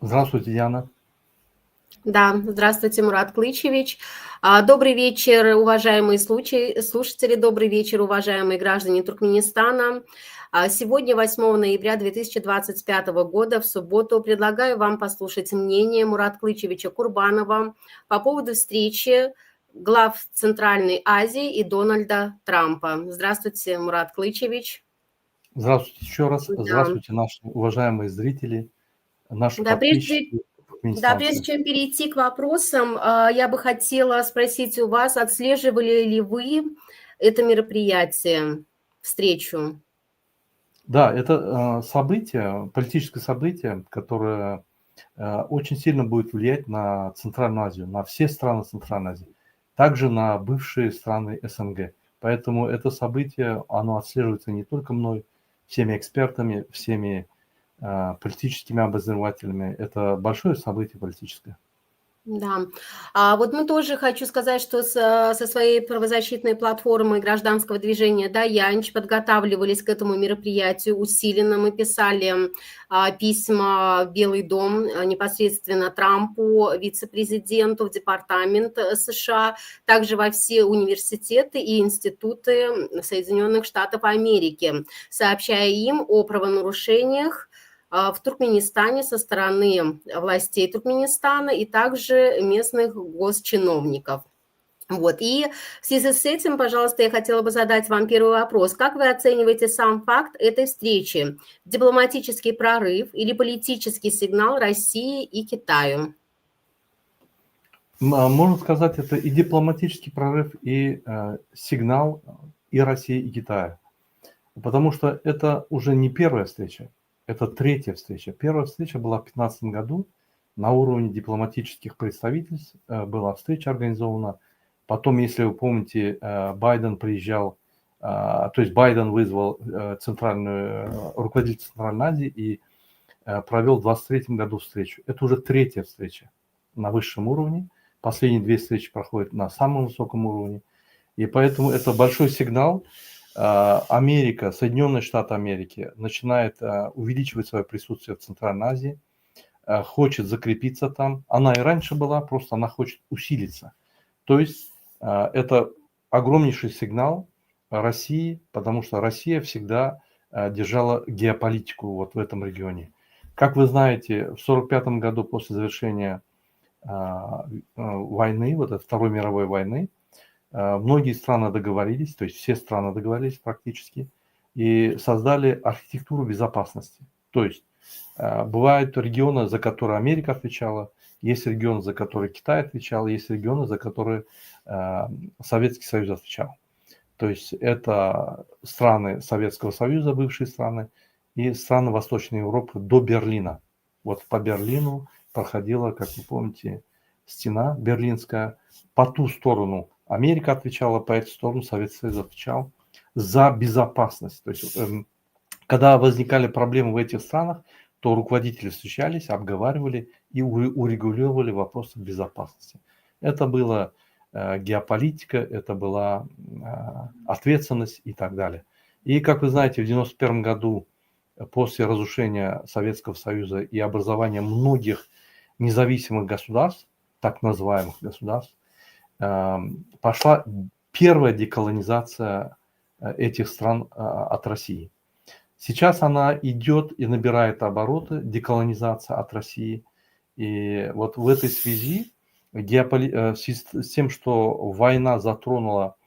Здравствуйте, Яна. Да, здравствуйте, Мурат Клычевич. Добрый вечер, уважаемые слушатели, добрый вечер, уважаемые граждане Туркменистана. Сегодня, 8 ноября 2025 года, в субботу, предлагаю вам послушать мнение Мурата Клычевича Курбанова по поводу встречи глав Центральной Азии и Дональда Трампа. Здравствуйте, Мурат Клычевич. Здравствуйте еще раз. Да. Здравствуйте, наши уважаемые зрители, наши Да, подписчики. прежде чем перейти к вопросам, я бы хотела спросить у вас, отслеживали ли вы это мероприятие, встречу? Да, это событие, политическое событие, которое очень сильно будет влиять на Центральную Азию, на все страны Центральной Азии, также на бывшие страны СНГ. Поэтому это событие, оно отслеживается не только мной, всеми экспертами, всеми политическими обозревателями. Это большое событие политическое. Да. Вот мы тоже, хочу сказать, что со своей правозащитной платформой гражданского движения «Даянч» подготавливались к этому мероприятию усиленно. Мы писали письма в Белый дом непосредственно Трампу, вице-президенту, в департамент США, также во все университеты и институты Соединенных Штатов Америки, сообщая им о правонарушениях в Туркменистане со стороны властей Туркменистана и также местных госчиновников. Вот. И в связи с этим, пожалуйста, я хотела бы задать вам первый вопрос. Как вы оцениваете сам факт этой встречи? Дипломатический прорыв или политический сигнал России и Китаю? Можно сказать, это и дипломатический прорыв, и сигнал и России, и Китая. Потому что это уже не первая встреча, это третья встреча. Первая встреча была в 2015 году на уровне дипломатических представительств, была встреча организована. Потом, если вы помните, Байден приезжал, то есть Байден вызвал руководителя Центральной Азии и провел в 2023 году встречу. Это уже третья встреча на высшем уровне. Последние две встречи проходят на самом высоком уровне. И поэтому это большой сигнал. Америка, Соединенные Штаты Америки начинает увеличивать свое присутствие в Центральной Азии, хочет закрепиться там. Она и раньше была, просто она хочет усилиться. То есть это огромнейший сигнал России, потому что Россия всегда держала геополитику вот в этом регионе. Как вы знаете, в 1945 году после завершения войны, вот этой Второй мировой войны, многие страны договорились, то есть все страны договорились практически, и создали архитектуру безопасности. То есть бывают регионы, за которые Америка отвечала, есть регионы, за которые Китай отвечал, есть регионы, за которые Советский Союз отвечал. То есть это страны Советского Союза, бывшие страны, и страны Восточной Европы до Берлина. Вот по Берлину проходила, как вы помните, стена берлинская. По ту сторону Америка отвечала, по эту сторону Советский Союз отвечал за безопасность. То есть когда возникали проблемы в этих странах, то руководители встречались, обговаривали и урегулировали вопросы безопасности. Это была геополитика, это была ответственность и так далее. И, как вы знаете, в 1991 году, после разрушения Советского Союза и образования многих независимых государств, так называемых государств, пошла первая деколонизация этих стран от России. Сейчас она идет и набирает обороты, деколонизация от России. И вот в этой связи, с тем, что война затронула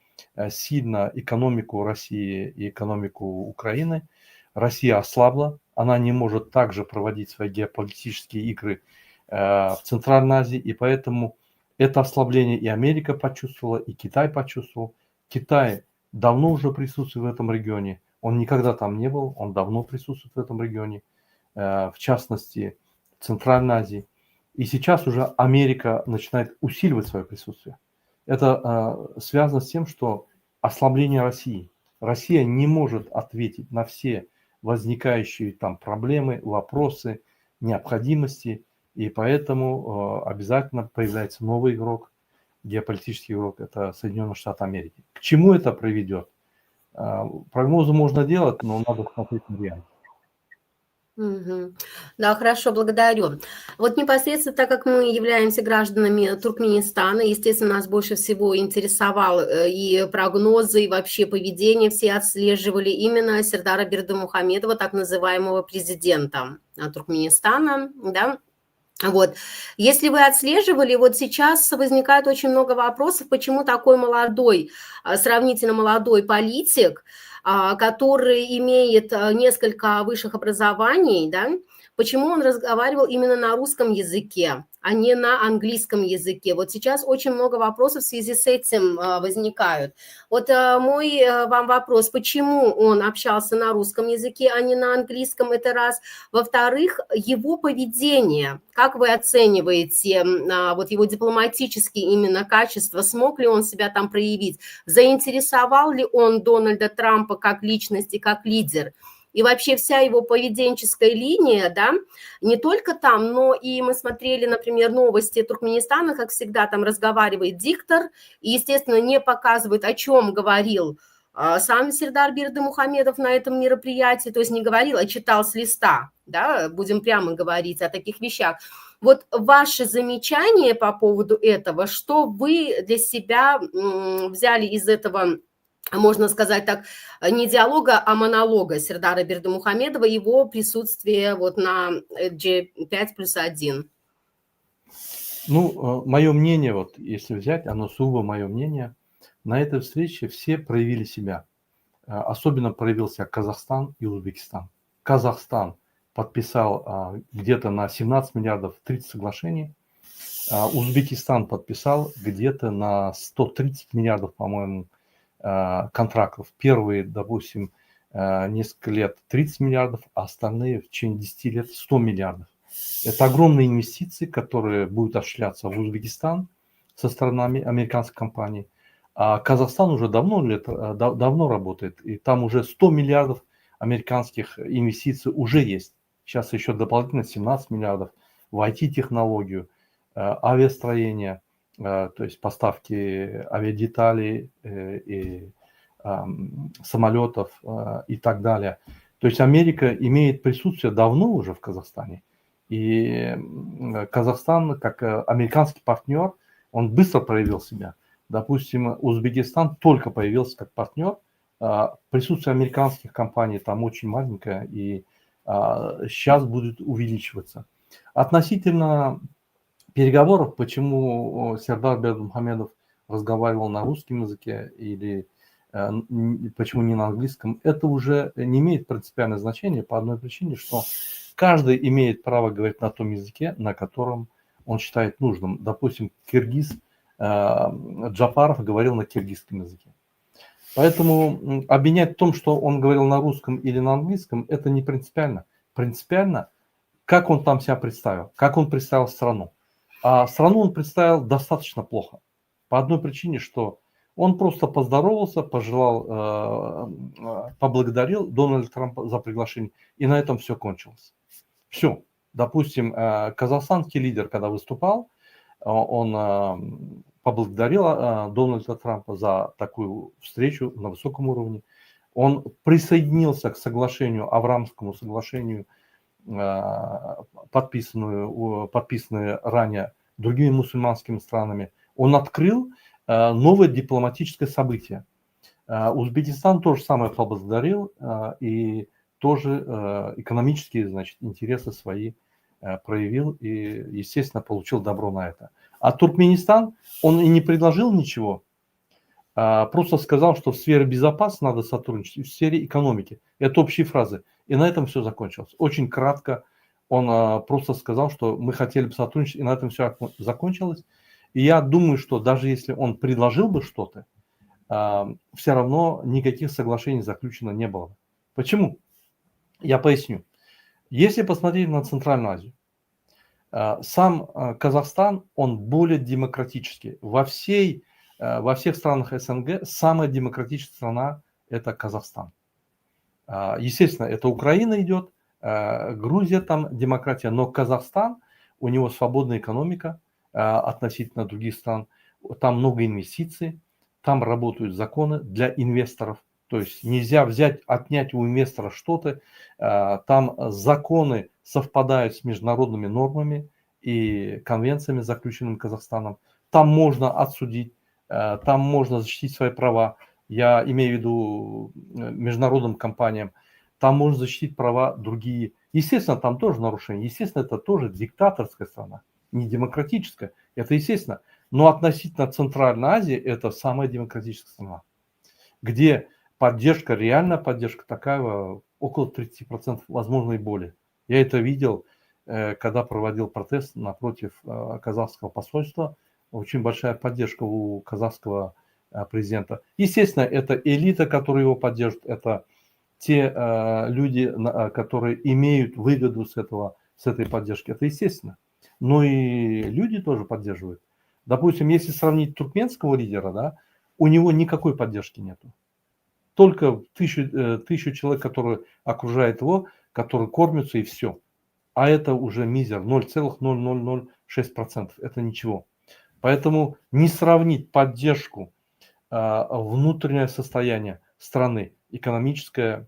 сильно экономику России и экономику Украины, Россия ослабла, она не может также проводить свои геополитические игры в Центральной Азии, и поэтому это ослабление и Америка почувствовала, и Китай почувствовал. Китай давно уже присутствует в этом регионе. Он никогда там не был, он давно присутствует в этом регионе, в частности, в Центральной Азии. И сейчас уже Америка начинает усиливать свое присутствие. Это связано с тем, что ослабление России. Россия не может ответить на все возникающие там проблемы, вопросы, необходимости, и поэтому обязательно появляется новый игрок, геополитический игрок, это Соединенные Штаты Америки. К чему это приведет? Прогнозы можно делать, но надо смотреть на реальность. Мгм. Да, хорошо, благодарю. Вот непосредственно, так как мы являемся гражданами Туркменистана, естественно, нас больше всего интересовал и прогнозы, и вообще поведение все отслеживали именно Сердара Бердымухамедова, так называемого президента Туркменистана, да. Вот. Если вы отслеживали, вот сейчас возникает очень много вопросов, почему такой молодой, сравнительно молодой политик, который имеет несколько высших образований, да, почему он разговаривал именно на русском языке, а не на английском языке. Вот сейчас очень много вопросов в связи с этим возникают. Вот мой вам вопрос, почему он общался на русском языке, а не на английском, это раз. Во-вторых, его поведение, как вы оцениваете вот его дипломатические именно качества, смог ли он себя там проявить, заинтересовал ли он Дональда Трампа как личность и как лидер? И вообще вся его поведенческая линия, да, не только там, но и мы смотрели, например, новости Туркменистана, как всегда, там разговаривает диктор, и, естественно, не показывает, о чем говорил сам Сердар Бердымухамедов на этом мероприятии, то есть не говорил, а читал с листа, да, будем прямо говорить о таких вещах. Вот ваши замечания по поводу этого, что вы для себя взяли из этого, можно сказать так, не диалога, а монолога Сердара Бердымухамедова, его присутствие вот на G5+1? Ну, мое мнение, вот если взять, оно сугубо мое мнение, на этой встрече все проявили себя. Особенно проявился Казахстан и Узбекистан. Казахстан подписал где-то на 17 миллиардов 30 соглашений. Узбекистан подписал где-то на 130 миллиардов, по-моему, контрактов. Первые, допустим, несколько лет 30 миллиардов, а остальные в течение 10 лет 100 миллиардов. Это огромные инвестиции, которые будут осуществляться в Узбекистан со стороны американской компании. А Казахстан уже давно работает, и там уже 100 миллиардов американских инвестиций уже есть. Сейчас еще дополнительно 17 миллиардов в IT-технологию, авиастроение, то есть поставки авиадеталей и самолетов и так далее. То есть Америка имеет присутствие давно уже в Казахстане. И Казахстан, как американский партнер, он быстро проявил себя. Допустим, Узбекистан только появился как партнер. Присутствие американских компаний там очень маленькое и сейчас будет увеличиваться. Относительно переговоров, почему Сердар Бердымухамедов разговаривал на русском языке или почему не на английском, это уже не имеет принципиального значения по одной причине, что каждый имеет право говорить на том языке, на котором он считает нужным. Допустим, киргиз Джафаров говорил на киргизском языке. Поэтому обвинять в том, что он говорил на русском или на английском, это не принципиально. Принципиально, как он там себя представил, как он представил страну. А страну он представил достаточно плохо. По одной причине, что он просто поздоровался, пожелал, поблагодарил Дональда Трампа за приглашение, и на этом все кончилось. Все. Допустим, казахстанский лидер, когда выступал, он поблагодарил Дональда Трампа за такую встречу на высоком уровне. Он присоединился к соглашению, Авраамскому соглашению, подписанное ранее другими мусульманскими странами. Он открыл новое дипломатическое событие. Узбекистан тоже самое поблагодарил и тоже экономические, значит, интересы свои проявил и, естественно, получил добро на это. А Туркменистан, он и не предложил ничего, просто сказал, что в сфере безопасности надо сотрудничать, в сфере экономики. Это общие фразы. И на этом все закончилось. Очень кратко он просто сказал, что мы хотели бы сотрудничать, и на этом все закончилось. И я думаю, что даже если он предложил бы что-то, все равно никаких соглашений заключено не было. Почему? Я поясню. Если посмотреть на Центральную Азию, сам Казахстан, он более демократический. Во всех странах СНГ самая демократическая страна – это Казахстан. Естественно, это Украина идет, Грузия там демократия, но Казахстан, у него свободная экономика относительно других стран, там много инвестиций, там работают законы для инвесторов, то есть нельзя отнять у инвестора что-то, там законы совпадают с международными нормами и конвенциями, заключенными Казахстаном, там можно отсудить, там можно защитить свои права, я имею в виду международным компаниям, там можно защитить права другие. Естественно, там тоже нарушения. Естественно, это тоже диктаторская страна, не демократическая. Это естественно. Но относительно Центральной Азии это самая демократическая страна, где поддержка, реальная поддержка такая, около 30%, возможно и более. Я это видел, когда проводил протест напротив казахского посольства. Очень большая поддержка у казахского президента. Естественно, это элита, которая его поддержит, это те люди, которые имеют выгоду с этой поддержки. Это естественно. Но и люди тоже поддерживают. Допустим, если сравнить туркменского лидера, да, у него никакой поддержки нету. Только тысячу человек, которые окружают его, которые кормятся и все. А это уже мизер, 0,0006%. Это ничего. Поэтому не сравнить поддержку, внутреннее состояние страны, экономическое,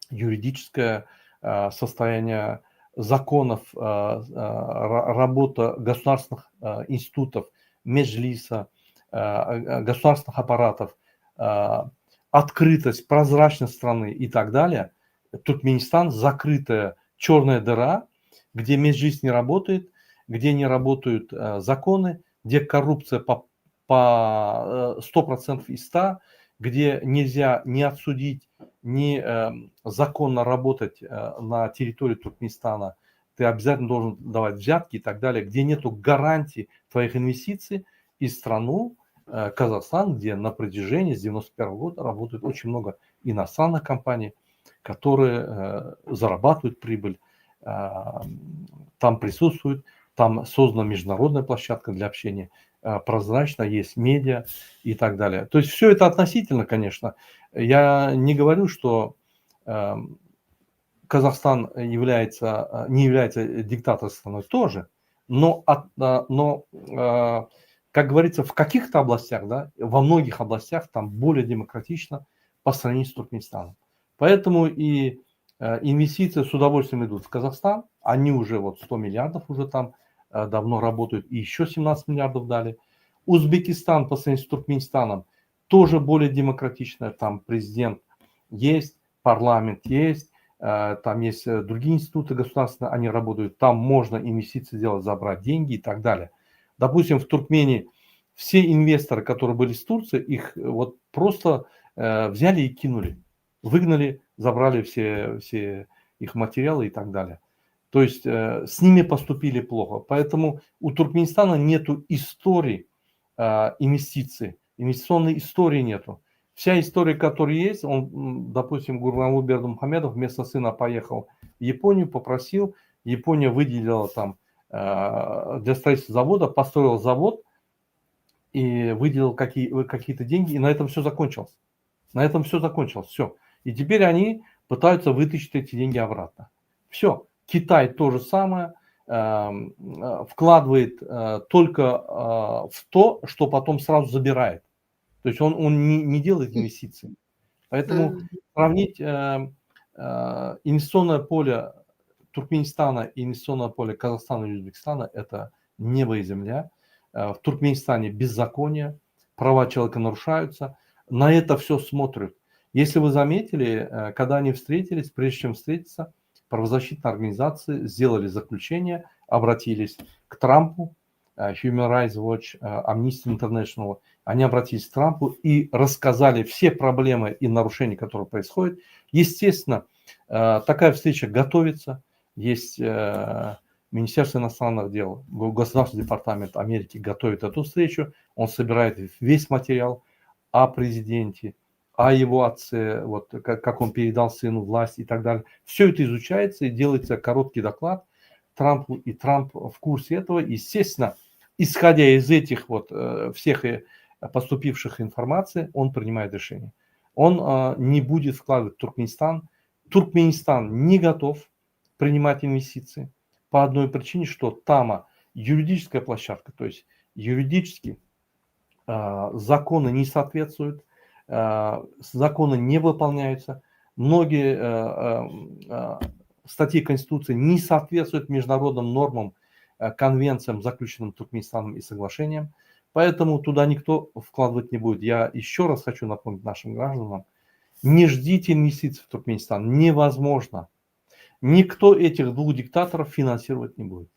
юридическое состояние законов, работа государственных институтов, меджлиса, государственных аппаратов, открытость, прозрачность страны и так далее. Туркменистан закрытая черная дыра, где меджлис не работает, где не работают законы, где коррупция по 100% из 100, где нельзя ни отсудить, ни законно работать на территории Туркменистана, ты обязательно должен давать взятки и так далее, где нету гарантий твоих инвестиций, и страну Казахстан, где на протяжении с 91 года работает очень много иностранных компаний, которые зарабатывают прибыль, там присутствуют, там создана международная площадка для общения, прозрачно, есть медиа и так далее. То есть все это относительно, конечно. Я не говорю, что Казахстан не является диктаторской страной тоже, но как говорится, в каких-то областях, да, во многих областях там более демократично по сравнению с Туркменистаном. Поэтому и инвестиции с удовольствием идут в Казахстан, они уже 100 миллиардов уже там давно работают, и еще 17 миллиардов дали. Узбекистан по сравнению с Туркменистаном тоже более демократично, там президент есть, парламент есть, там есть другие институты государственные, они работают, там можно инвестиции делать, забрать деньги и так далее. Допустим, в Туркмении все инвесторы, которые были с Турции, их просто взяли и кинули, выгнали, забрали все их материалы и так далее. То есть с ними поступили плохо. Поэтому у Туркменистана нету истории инвестиций, инвестиционной истории нету. Вся история, которая есть, допустим, Гурбангулы Бердымухамедов вместо сына поехал в Японию, попросил, Япония выделила там для строительства завода, построил завод и выделил какие-то деньги, и на этом все закончилось. На этом все закончилось, все. И теперь они пытаются вытащить эти деньги обратно. Все. Китай то же самое, вкладывает только в то, что потом сразу забирает. То есть он не делает инвестиций. Поэтому сравнить инвестиционное поле Туркменистана и инвестиционное поле Казахстана и Узбекистана – это небо и земля. В Туркменистане беззаконие, права человека нарушаются. На это все смотрят. Если вы заметили, когда они встретились, прежде чем встретиться, правозащитные организации сделали заключение, обратились к Трампу, Human Rights Watch, Amnesty International. Они обратились к Трампу и рассказали все проблемы и нарушения, которые происходят. Естественно, такая встреча готовится. Есть Министерство иностранных дел, Государственный департамент Америки готовит эту встречу. Он собирает весь материал. о президенте, о его отце, вот как он передал сыну власть и так далее. Все это изучается и делается короткий доклад Трампу, и Трамп в курсе этого. Естественно, исходя из этих вот всех поступивших информаций, он принимает решение. Он не будет вкладывать в Туркменистан. Туркменистан не готов принимать инвестиции по одной причине, что там юридическая площадка, то есть юридически законы не соответствуют, законы не выполняются, многие статьи Конституции не соответствуют международным нормам, конвенциям, заключенным Туркменистаном и соглашениям, поэтому туда никто вкладывать не будет. Я еще раз хочу напомнить нашим гражданам, не ждите инвестиций в Туркменистан, невозможно. Никто этих двух диктаторов финансировать не будет.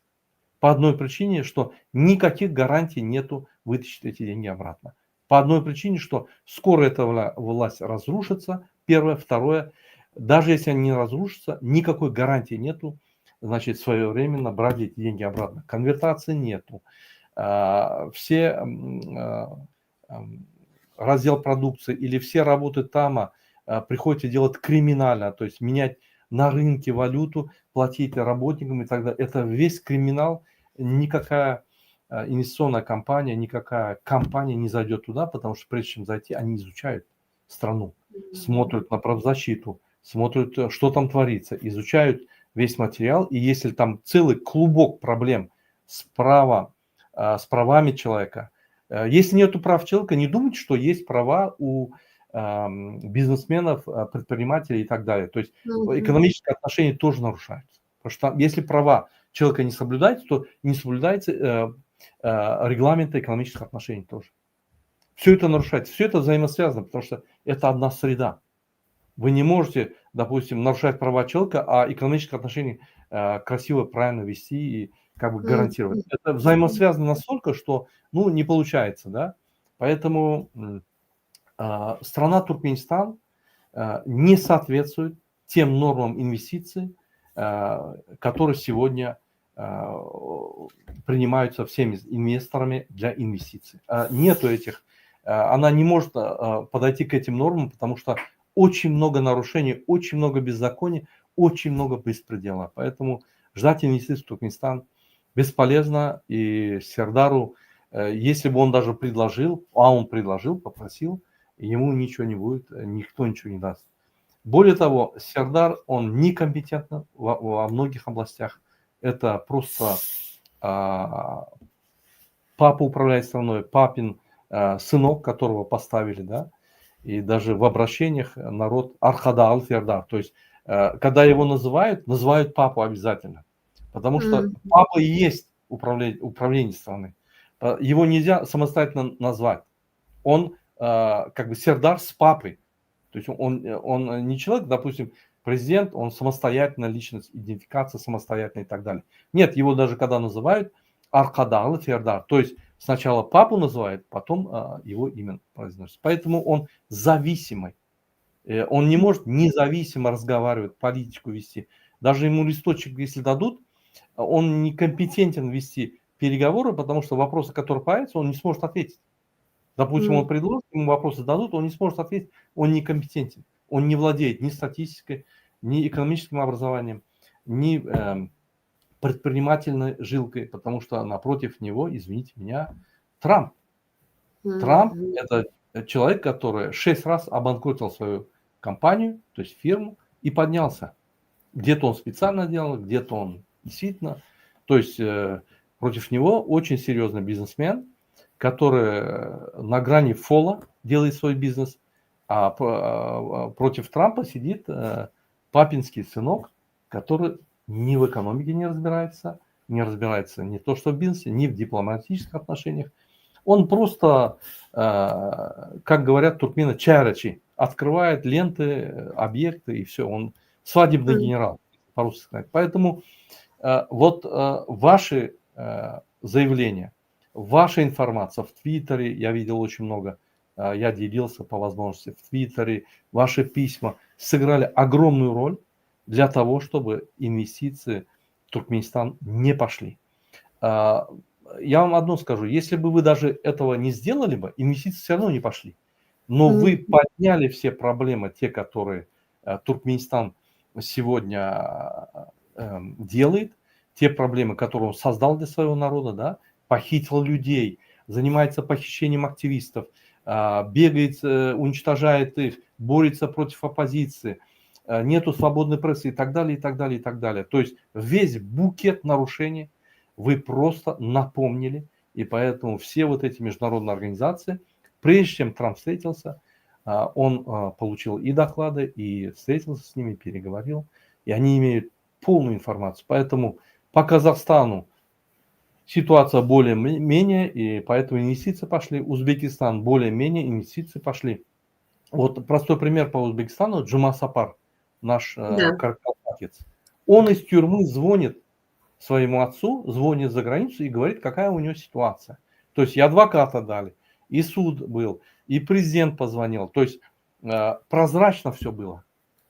По одной причине, что никаких гарантий нету вытащить эти деньги обратно. По одной причине, что скоро эта власть разрушится, первое. Второе, даже если они не разрушатся, никакой гарантии нету, значит, своевременно брать эти деньги обратно. Конвертации нету. Все раздел продукции или все работы там приходится делать криминально, то есть менять на рынке валюту, платить работникам и так далее. Это весь криминал. Никакая инвестиционная компания, никакая компания не зайдет туда, потому что прежде чем зайти, они изучают страну, смотрят на правозащиту, смотрят, что там творится, изучают весь материал. И если там целый клубок проблем с правами человека, если нету прав человека, не думайте, что есть права у бизнесменов, предпринимателей и так далее. То есть экономические отношения тоже нарушаются. Потому что если права человека не соблюдается, то не соблюдается регламент экономических отношений тоже. Все это нарушается, все это взаимосвязано, потому что это одна среда. Вы не можете, допустим, нарушать права человека, а экономические отношения красиво, правильно вести и как бы гарантировать. Это взаимосвязано настолько, что не получается, да. Поэтому страна Туркменистан не соответствует тем нормам инвестиций, которые сегодня принимаются всеми инвесторами для инвестиций. Нету этих, она не может подойти к этим нормам, потому что очень много нарушений, очень много беззакония, очень много беспредела. Поэтому ждать инвестиций в Туркменистан бесполезно. И Сердару, если бы он даже предложил, он предложил, попросил, ему ничего не будет, никто ничего не даст. Более того, Сердар, он некомпетентен во многих областях. Это просто папа управляет страной, папин сынок, которого поставили, да, и даже в обращениях народ Архада Алфердар, то есть когда его называют папу обязательно, потому что папа и есть управление страны. Его нельзя самостоятельно назвать. Он как бы Сердар с папой. То есть он не человек, допустим, президент, он самостоятельная личность, идентификация самостоятельная и так далее. Нет, его даже когда называют Аркадалы Фердар, то есть сначала папу называют, потом его имя произносят. Поэтому он зависимый. Он не может независимо разговаривать, политику вести. Даже ему листочек, если дадут, он некомпетентен вести переговоры, потому что вопросы, которые появятся, он не сможет ответить. Допустим, он предложит, ему вопросы дадут, он не сможет ответить, он некомпетентен. Он не владеет ни статистикой, ни экономическим образованием, ни предпринимательной жилкой, потому что напротив него, извините меня, Трамп. Трамп – это человек, который 6 раз обанкротил свою компанию, то есть фирму, и поднялся. Где-то он специально делал, где-то он действительно. То есть против него очень серьезный бизнесмен, который на грани фола делает свой бизнес, а против Трампа сидит папинский сынок, который ни в экономике не разбирается не то что в бизнесе, ни в дипломатических отношениях. Он просто, как говорят туркмены, чайрачи, открывает ленты, объекты и все. Он свадебный генерал, по-русски сказать. Поэтому вот ваши заявления, ваша информация в Твиттере, я видел очень много, я делился по возможности в Твиттере, ваши письма сыграли огромную роль для того, чтобы инвестиции в Туркменистан не пошли. Я вам одно скажу, если бы вы даже этого не сделали бы, инвестиции все равно не пошли. Но вы подняли все проблемы, те, которые Туркменистан сегодня делает, те проблемы, которые он создал для своего народа, да, похитил людей, занимается похищением активистов, бегает, уничтожает их, борется против оппозиции, нету свободной прессы и так далее, и так далее, и так далее. То есть весь букет нарушений вы просто напомнили, и поэтому все вот эти международные организации, прежде чем Трамп встретился, он получил и доклады, и встретился с ними, переговорил, и они имеют полную информацию. Поэтому по Казахстану ситуация более-менее, и поэтому инвестиции пошли. Узбекистан более-менее, инвестиции пошли. Вот простой пример по Узбекистану. Джума Сапар, наш каракалпакец, он из тюрьмы звонит своему отцу, звонит за границу и говорит, какая у него ситуация. То есть и адвоката дали, и суд был, и президент позвонил. То есть прозрачно все было.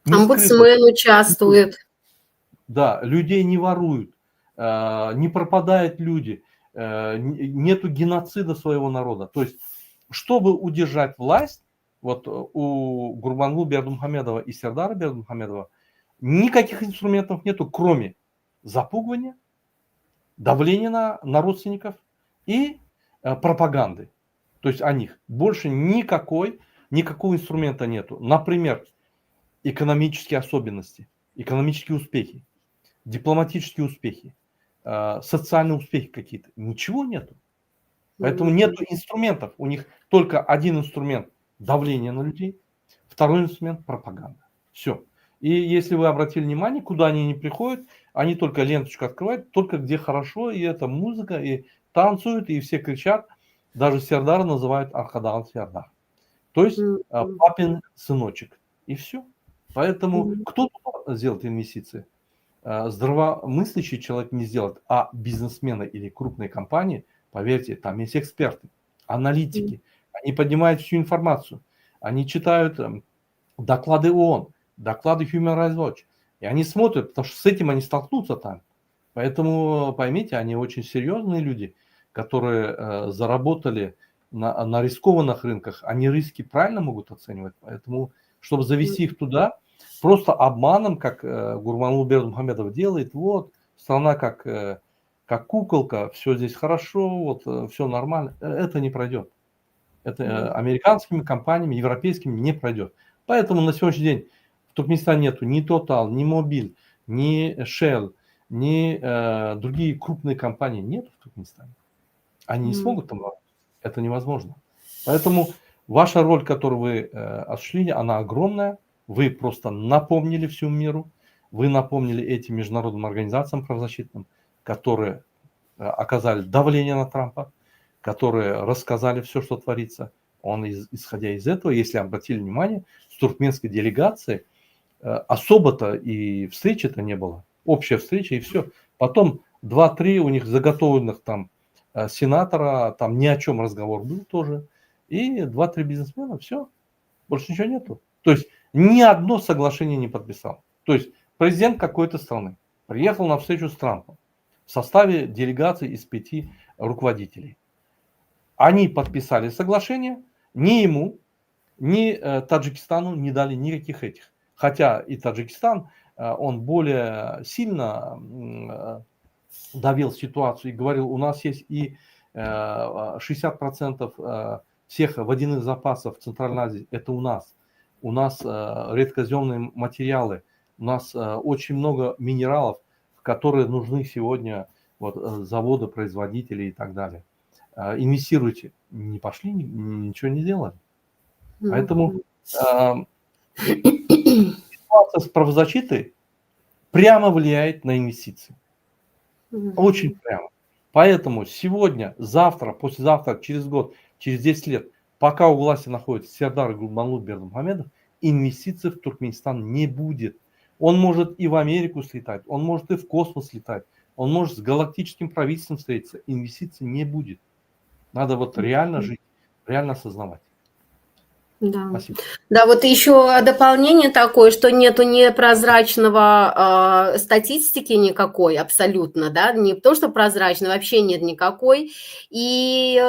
Омбудсмен участвует. Да, людей не воруют, не пропадают люди, нету геноцида своего народа. То есть, чтобы удержать власть, вот у Гурбангулы Бердымухамедова и Сердара Бердымухамедова никаких инструментов нету, кроме запугивания, давления на родственников и пропаганды. То есть о них. Больше никакого инструмента нету. Например, экономические особенности, экономические успехи, дипломатические успехи, социальные успехи какие-то. Ничего нету. Поэтому нету инструментов. У них только один инструмент – давление на людей, второй инструмент – пропаганда. Все. И если вы обратили внимание, куда они не приходят, они только ленточку открывают, только где хорошо, и это музыка, и танцуют, и все кричат. Даже Сердар называют Архадал Сердар. То есть папин сыночек. И все. Поэтому кто сделает инвестиции? Здравомыслящий человек не сделает, а бизнесмены или крупные компании, поверьте, там есть эксперты, аналитики, они поднимают всю информацию, они читают доклады ООН, доклады Human Rights Watch, и они смотрят, потому что с этим они столкнутся там. Поэтому, поймите, они очень серьезные люди, которые заработали на рискованных рынках, они риски правильно могут оценивать, поэтому, чтобы завести их туда, просто обманом, как Гурбангулы Бердымухамедов делает, вот, страна как куколка, все здесь хорошо, вот, все нормально, это не пройдет. Это американскими компаниями, европейскими не пройдет. Поэтому на сегодняшний день в Туркменистане нету ни Total, ни Mobil, ни Shell, ни другие крупные компании нет в Туркменистане. Они не смогут там работать. Это невозможно. Поэтому ваша роль, которую вы осуществили, она огромная. Вы просто напомнили всему миру, вы напомнили этим международным организациям правозащитным, которые оказали давление на Трампа, которые рассказали все, что творится. Он, исходя из этого, если обратили внимание, с туркменской делегацией особо-то и встречи-то не было. Общая встреча и все. Потом 2-3 у них заготовленных там сенатора, там ни о чем разговор был тоже. И 2-3 бизнесмена, все. Больше ничего нету. То есть ни одно соглашение не подписал. То есть президент какой-то страны приехал на встречу с Трампом в составе делегации из 5 руководителей. Они подписали соглашение, ни ему, ни Таджикистану не дали никаких этих. Хотя и Таджикистан, он более сильно давил ситуацию и говорил, у нас есть и 60% всех водяных запасов в Центральной Азии, это у нас. У нас редкоземные материалы, у нас очень много минералов, которые нужны сегодня вот, заводы, производители и так далее. Инвестируйте. Не пошли, ничего не делали. Поэтому ситуация с правозащитой прямо влияет на инвестиции. Очень прямо. Поэтому сегодня, завтра, послезавтра, через год, через 10 лет, пока у власти находится Сердар Гурбангулы Бердымухамедов, инвестиций в Туркменистан не будет. Он может и в Америку слетать, он может и в космос летать, он может с галактическим правительством встретиться. Инвестиций не будет. Надо вот реально жить, реально осознавать. Да. Спасибо. Да, вот еще дополнение такое, что нету непрозрачного статистики никакой абсолютно, да, не то, что прозрачно, вообще нет никакой, и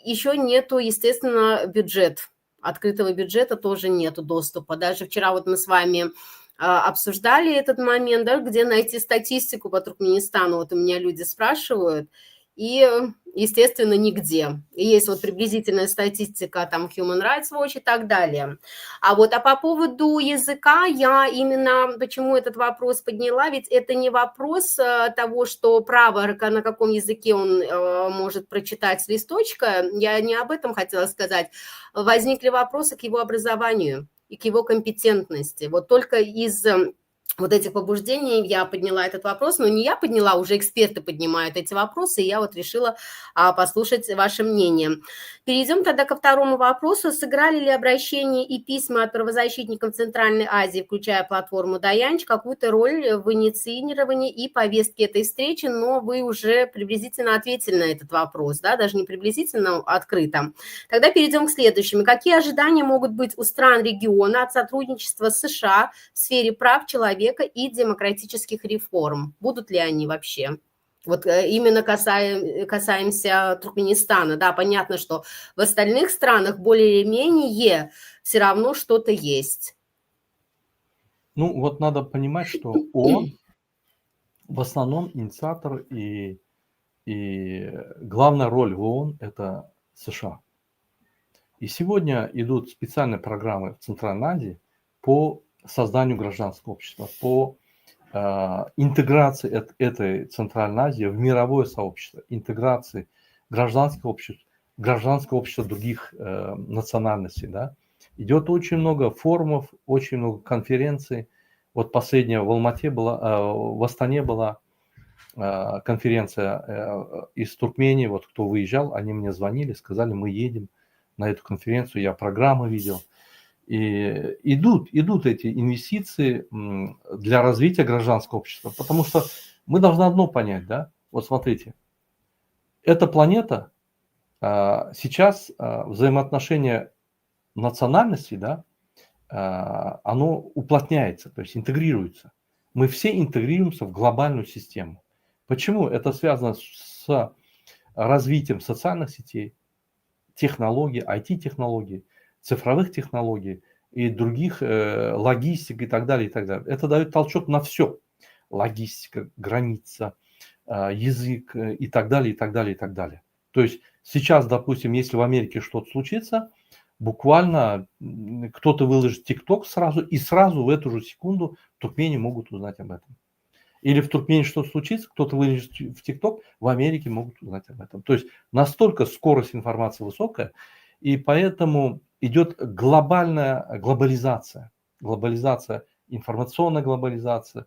еще нету, естественно, бюджет открытого бюджета тоже нету доступа. Даже вчера вот мы с вами обсуждали этот момент, да, где найти статистику по Туркменистану. Вот у меня люди спрашивают, и, естественно, нигде. И есть вот приблизительная статистика, там, Human Rights Watch и так далее. А по поводу языка, я именно почему этот вопрос подняла, ведь это не вопрос того, что право, на каком языке он может прочитать с листочка, я не об этом хотела сказать. Возникли вопросы к его образованию и к его компетентности. Вот только из вот этих побуждений я подняла этот вопрос, но не я подняла, уже эксперты поднимают эти вопросы, и я вот решила послушать ваше мнение. Перейдем тогда ко второму вопросу. Сыграли ли обращения и письма от правозащитников Центральной Азии, включая платформу Даянч, какую-то роль в инициировании и повестке этой встречи? Но вы уже приблизительно ответили на этот вопрос, да, даже не приблизительно, а открыто. Тогда перейдем к следующему. Какие ожидания могут быть у стран региона от сотрудничества с США в сфере прав человека и демократических реформ? Будут ли они вообще? Вот именно касаемся Туркменистана. Да, понятно, что в остальных странах более-менее все равно что-то есть. Ну, вот надо понимать, что ООН в основном инициатор и главная роль в ООН – это США. И сегодня идут специальные программы в Центральной Азии по созданию гражданского общества, по интеграции этой Центральной Азии в мировое сообщество, интеграции гражданского общества других национальностей. Да? Идет очень много форумов, очень много конференций. Вот последняя в Алмате была, в Астане была конференция из Туркмении. Вот кто выезжал, они мне звонили, сказали, мы едем на эту конференцию, я программы видел. И идут эти инвестиции для развития гражданского общества, потому что мы должны одно понять, да, вот смотрите, эта планета сейчас взаимоотношения национальностей, да, оно уплотняется, то есть интегрируется. Мы все интегрируемся в глобальную систему. Почему? Это связано с развитием социальных сетей, технологий, IT-технологий, цифровых технологий и других, логистик и так далее, и так далее. Это дает толчок на все. Логистика, граница, язык и так далее, и так далее, и так далее. То есть сейчас, допустим, если в Америке что-то случится, буквально кто-то выложит ТикТок сразу, и сразу в эту же секунду в Туркмении могут узнать об этом. Или в Туркмении что-то случится, кто-то выложит в ТикТок, в Америке могут узнать об этом. То есть настолько скорость информации высокая, и поэтому идет глобализация, информационная глобализация,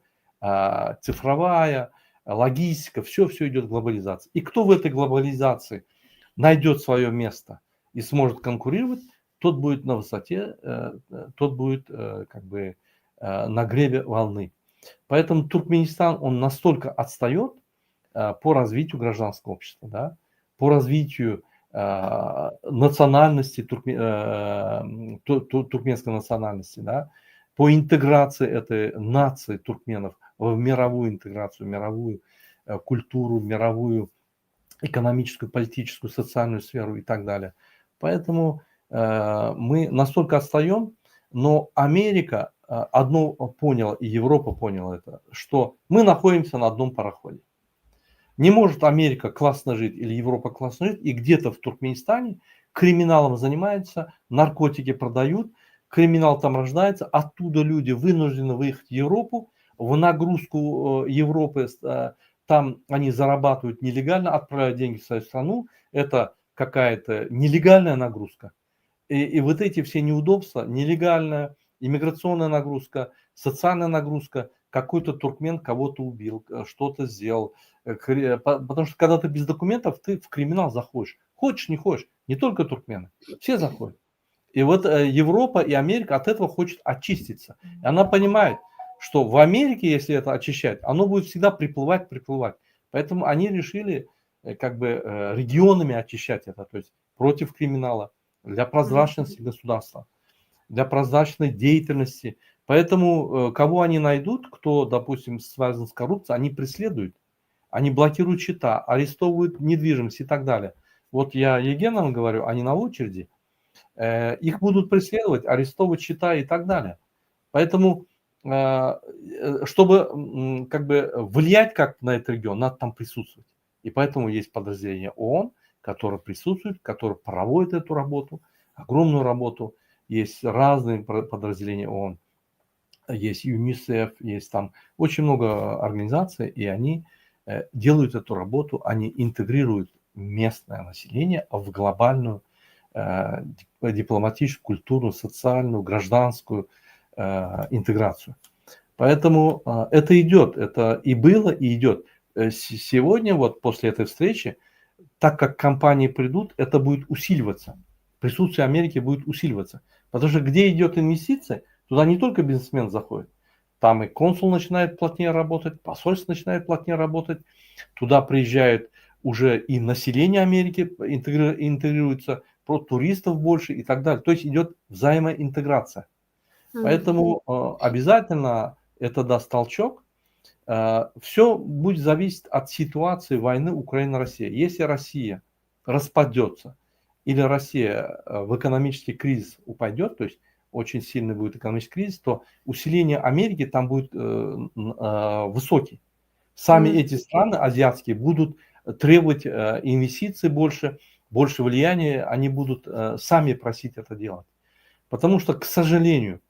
цифровая, логистика, все идет глобализация. И кто в этой глобализации найдет свое место и сможет конкурировать, тот будет на высоте, тот будет на гребе волны. Поэтому Туркменистан, он настолько отстает по развитию гражданского общества, да, по развитию национальности, туркменской национальности, да, по интеграции этой нации туркменов в мировую интеграцию, мировую культуру, мировую экономическую, политическую, социальную сферу и так далее. Поэтому мы настолько отстаем, но Америка одно поняла, и Европа поняла это, что мы находимся на одном пароходе. Не может Америка классно жить или Европа классно жить, и где-то в Туркменистане криминалом занимаются, наркотики продают, криминал там рождается, оттуда люди вынуждены выехать в Европу, в нагрузку Европы, там они зарабатывают нелегально, отправляют деньги в свою страну, это какая-то нелегальная нагрузка. И вот эти все неудобства, нелегальная, иммиграционная нагрузка, социальная нагрузка, какой-то туркмен кого-то убил, что-то сделал. Потому что когда ты без документов, ты в криминал заходишь. Хочешь, не хочешь. Не только туркмены. Все заходят. И вот Европа и Америка от этого хочет очиститься. И она понимает, что в Америке, если это очищать, оно будет всегда приплывать. Поэтому они решили регионами очищать это. То есть против криминала, для прозрачности государства, для прозрачной деятельности. Поэтому кого они найдут, кто, допустим, связан с коррупцией, они преследуют. Они блокируют счета, арестовывают недвижимость и так далее. Вот я Егеновым говорю, они на очереди. их будут преследовать, арестовывать счета и так далее. Поэтому, чтобы как бы влиять как на этот регион, надо там присутствовать. И поэтому есть подразделение ООН, которое присутствует, которое проводит эту работу, огромную работу. Есть разные подразделения ООН, есть ЮНИСЕФ, есть там очень много организаций, и они делают эту работу, они интегрируют местное население в глобальную дипломатическую, культурную, социальную, гражданскую интеграцию. Поэтому это идет, это и было, и идет. Сегодня, вот после этой встречи, так как компании придут, это будет усиливаться. Присутствие Америки будет усиливаться. Потому что где идет инвестиция, туда не только бизнесмен заходит. Там и консул начинает плотнее работать, посольство начинает плотнее работать. Туда приезжают уже и население Америки интегрируется, про туристов больше и так далее. То есть идет взаимоинтеграция. Поэтому обязательно это даст толчок. Все будет зависеть от ситуации войны Украина-Россия. Если Россия распадется или Россия в экономический кризис упадет, то есть очень сильный будет экономический кризис, то усиление Америки там будет высокий. Сами эти страны азиатские будут требовать инвестиций больше, больше влияния, они будут сами просить это делать. Потому что, к сожалению,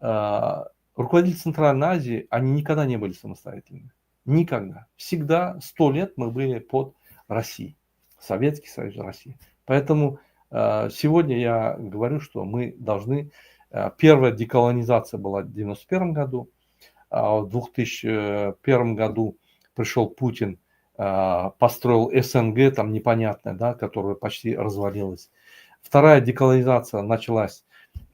руководители Центральной Азии, они никогда не были самостоятельными. Никогда. Всегда 100 лет мы были под Россией. Советский Союз, Россия. Поэтому сегодня я говорю, что мы должны... Первая деколонизация была в 1991 году. В 2001 году пришел Путин, построил СНГ, там непонятное, да, которая почти развалилась. Вторая деколонизация началась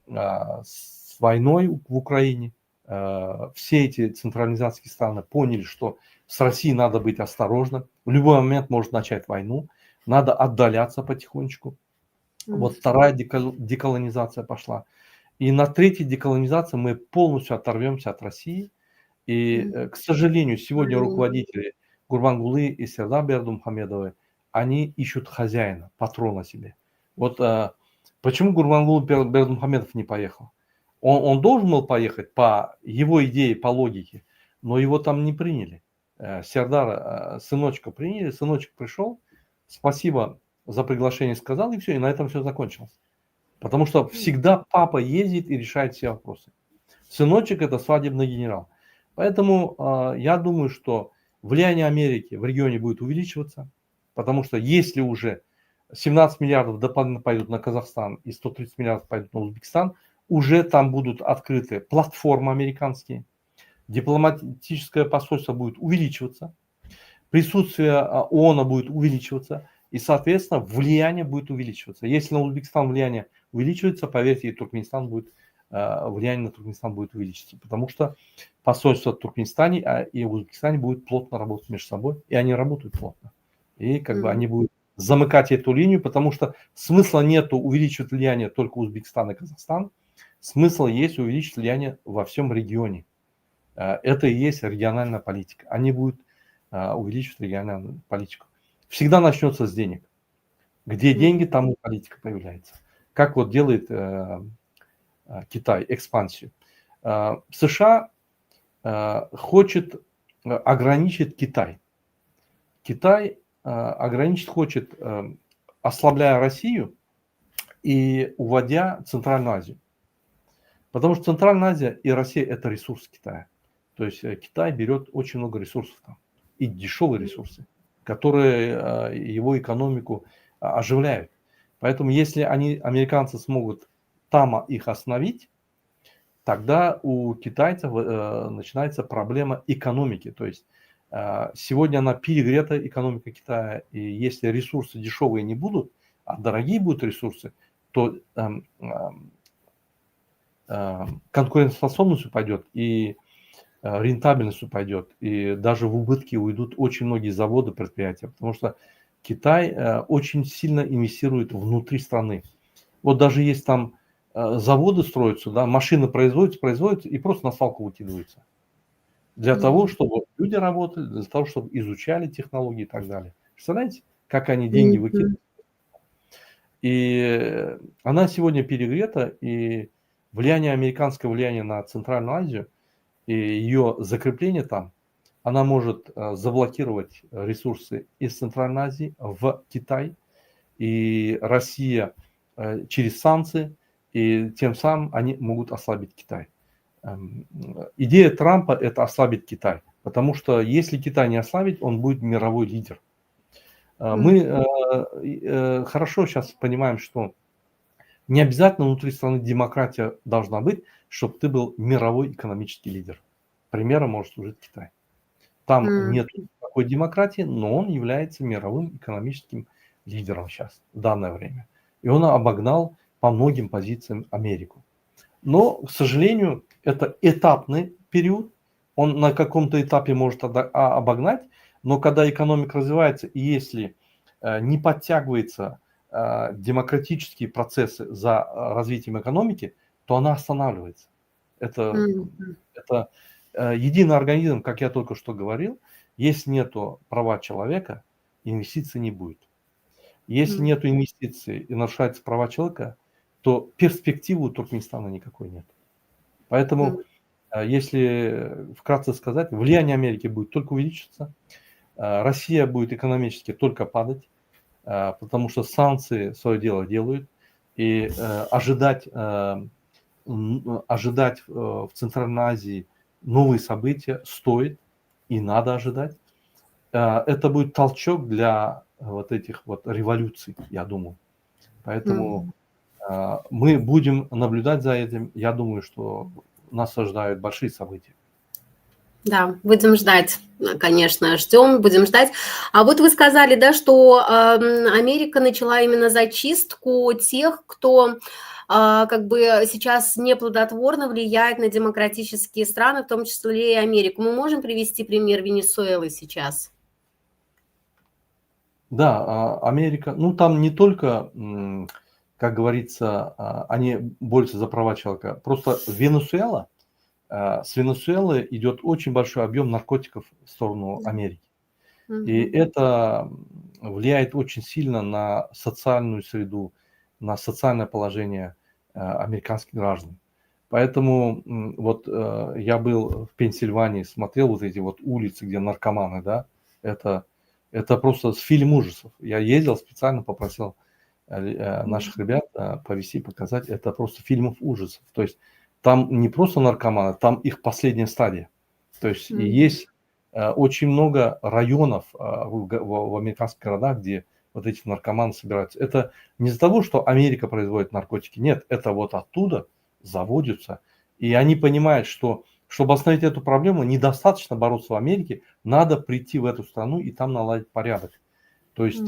с войной в Украине. Все эти централизации страны поняли, что с Россией надо быть осторожным. В любой момент может начать войну. Надо отдаляться потихонечку. Вот вторая деколонизация пошла. И на третьей деколонизации мы полностью оторвемся от России. И, к сожалению, сегодня руководители Гурбангулы и Сердар Бердымухамедовой, они ищут хозяина, патрона себе. Вот почему Гурбангулы Бердымухамедов не поехал? Он должен был поехать по его идее, по логике, но его там не приняли. Сердара, сыночка приняли, сыночек пришел, спасибо за приглашение сказал, и все, и на этом все закончилось. Потому что всегда папа ездит и решает все вопросы. Сыночек это свадебный генерал. Поэтому я думаю, что влияние Америки в регионе будет увеличиваться, потому что если уже 17 миллиардов дополнительно пойдут на Казахстан и 130 миллиардов пойдут на Узбекистан, уже там будут открыты платформы американские, дипломатическое посольство будет увеличиваться, присутствие ООН будет увеличиваться, и, соответственно, влияние будет увеличиваться. Если на Узбекистан влияние увеличивается, поверьте, и Туркменистан будет, влияние на Туркменистан будет увеличиться, потому что посольство в Туркменистане и в Узбекистане будет плотно работать между собой, и они работают плотно. И как бы они будут замыкать эту линию, потому что смысла нету увеличивать влияние только Узбекистан и Казахстан, смысл есть увеличить влияние во всем регионе. Это и есть региональная политика. Они будут увеличивать региональную политику. Всегда начнется с денег. Где деньги, там и политика появляется. Как вот делает Китай экспансию. США хочет ограничить Китай. Китай ограничить хочет, ослабляя Россию и уводя Центральную Азию. Потому что Центральная Азия и Россия – это ресурс Китая. То есть Китай берет очень много ресурсов там. И дешевые ресурсы, которые его экономику оживляют. Поэтому если американцы смогут там их остановить, тогда у китайцев начинается проблема экономики. То есть сегодня она перегрета, экономика Китая, и если ресурсы дешевые не будут, а дорогие будут ресурсы, то конкурентоспособность упадет, и рентабельность упадет, и даже в убытки уйдут очень многие заводы, предприятия, потому что Китай очень сильно инвестирует внутри страны. Вот даже есть там заводы строятся, да, машины производятся и просто на свалку выкидываются. Для того, чтобы люди работали, для того, чтобы изучали технологии и так далее. Представляете, как они деньги выкидывают? И она сегодня перегрета, и американское влияние на Центральную Азию и ее закрепление там, она может заблокировать ресурсы из Центральной Азии в Китай, и Россия через санкции, и тем самым они могут ослабить Китай. Идея Трампа – это ослабить Китай, потому что если Китай не ослабить, он будет мировой лидер. Мы хорошо сейчас понимаем, что не обязательно внутри страны демократия должна быть, чтобы ты был мировой экономический лидер. Примером может служить Китай. Там нет такой демократии, но он является мировым экономическим лидером сейчас, в данное время. И он обогнал по многим позициям Америку. Но, к сожалению, это этапный период. Он на каком-то этапе может обогнать, но когда экономика развивается, и если не подтягиваются демократические процессы за развитием экономики, то она останавливается. Это единый организм, как я только что говорил. Если нету права человека, инвестиций не будет. Если нету инвестиций и нарушаются права человека, то перспективы у Туркменистана никакой нет. Поэтому, если вкратце сказать, влияние Америки будет только увеличиваться, Россия будет экономически только падать, потому что санкции свое дело делают, и ожидать в Центральной Азии новые события стоит и надо ожидать. Это будет толчок для вот этих вот революций, я думаю. Поэтому мы будем наблюдать за этим. Я думаю, что нас ожидают большие события. Да, будем ждать, конечно, ждем, будем ждать. А вот вы сказали, да, что Америка начала именно зачистку тех, кто как бы сейчас неплодотворно влияет на демократические страны, в том числе и Америку. Мы можем привести пример Венесуэлы сейчас? Да, Америка, ну там не только, как говорится, они борются за права человека, просто Венесуэла, с Венесуэлы идет очень большой объем наркотиков в сторону Америки. И это влияет очень сильно на социальную среду, на социальное положение американских граждан. Поэтому вот я был в Пенсильвании, смотрел вот эти вот улицы, где наркоманы, да, это просто фильм ужасов. Я ездил специально, попросил наших ребят повезти, показать. Это просто фильмов ужасов. То есть там не просто наркоманы, там их последняя стадия. То есть есть очень много районов в американских городах, где вот эти наркоманы собираются. Это не из-за того, что Америка производит наркотики. Нет, это вот оттуда заводятся. И они понимают, что чтобы остановить эту проблему, недостаточно бороться в Америке, надо прийти в эту страну и там наладить порядок. То есть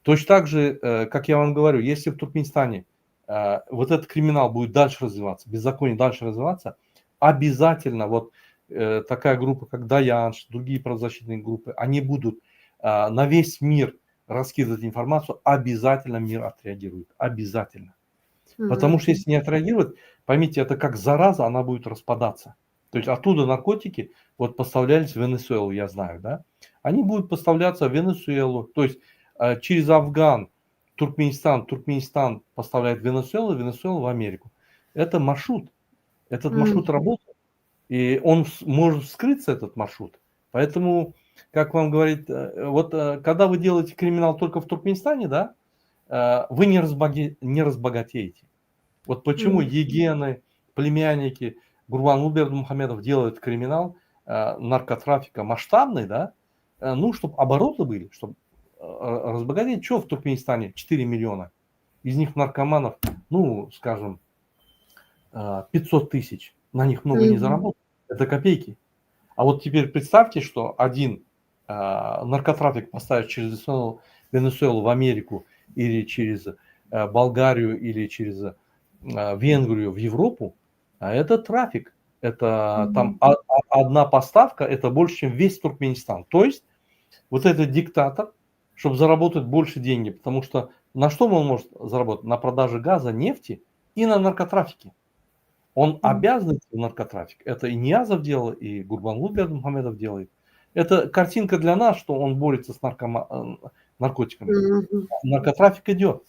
точно так же, как я вам говорю, если в Туркменистане вот этот криминал будет дальше развиваться, беззаконие дальше развиваться, обязательно вот такая группа, как Даянш, другие правозащитные группы, они будут на весь мир раскидывать информацию, обязательно мир отреагирует. Обязательно. Потому что если не отреагировать, поймите, это как зараза, она будет распадаться. То есть оттуда наркотики вот поставлялись в Венесуэлу, я знаю, да? Они будут поставляться в Венесуэлу, то есть через Афган, Туркменистан поставляет в Венесуэлу, Венесуэлу в Америку. Это маршрут. Этот маршрут работает. И он может скрыться, этот маршрут. Поэтому, как вам говорит, вот когда вы делаете криминал только в Туркменистане, да, вы не разбогатеете. Вот почему егены, племянники Гурбангулы Бердымухамедов делают криминал наркотрафика масштабный, да, ну, чтобы обороты были, чтобы разбогатеть. Что в Туркменистане? 4 миллиона. Из них наркоманов, ну, скажем, 500 тысяч. На них много не заработать. Это копейки. А вот теперь представьте, что один наркотрафик поставить через Венесуэлу в Америку или через Болгарию или через Венгрию в Европу, а это трафик. Это там одна поставка, это больше, чем весь Туркменистан. То есть вот этот диктатор, чтобы заработать больше денег, потому что на что он может заработать? На продаже газа, нефти и на наркотрафике. Он обязан идти в наркотрафик. Это и Ниязов делал, и Гурбангулы Бердымухамедов делает. Это картинка для нас, что он борется с наркотиками. Наркотрафик идет.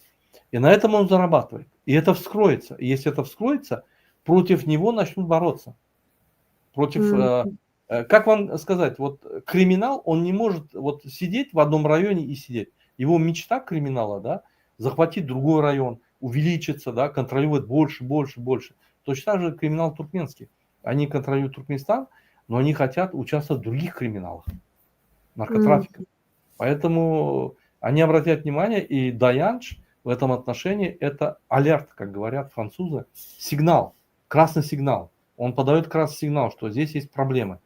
И на этом он зарабатывает. И это вскроется. И если это вскроется, против него начнут бороться. Против, как вам сказать, вот криминал, он не может вот сидеть в одном районе и сидеть. Его мечта криминала, да, захватить другой район, увеличиться, да, контролировать больше, больше, больше. Точно так же криминал туркменский. Они контролируют Туркменистан, но они хотят участвовать в других криминалах, наркотрафиках. Поэтому они обратят внимание, и Даянч в этом отношении это алерт, как говорят французы, сигнал, красный сигнал. Он подает красный сигнал, что здесь есть проблемы.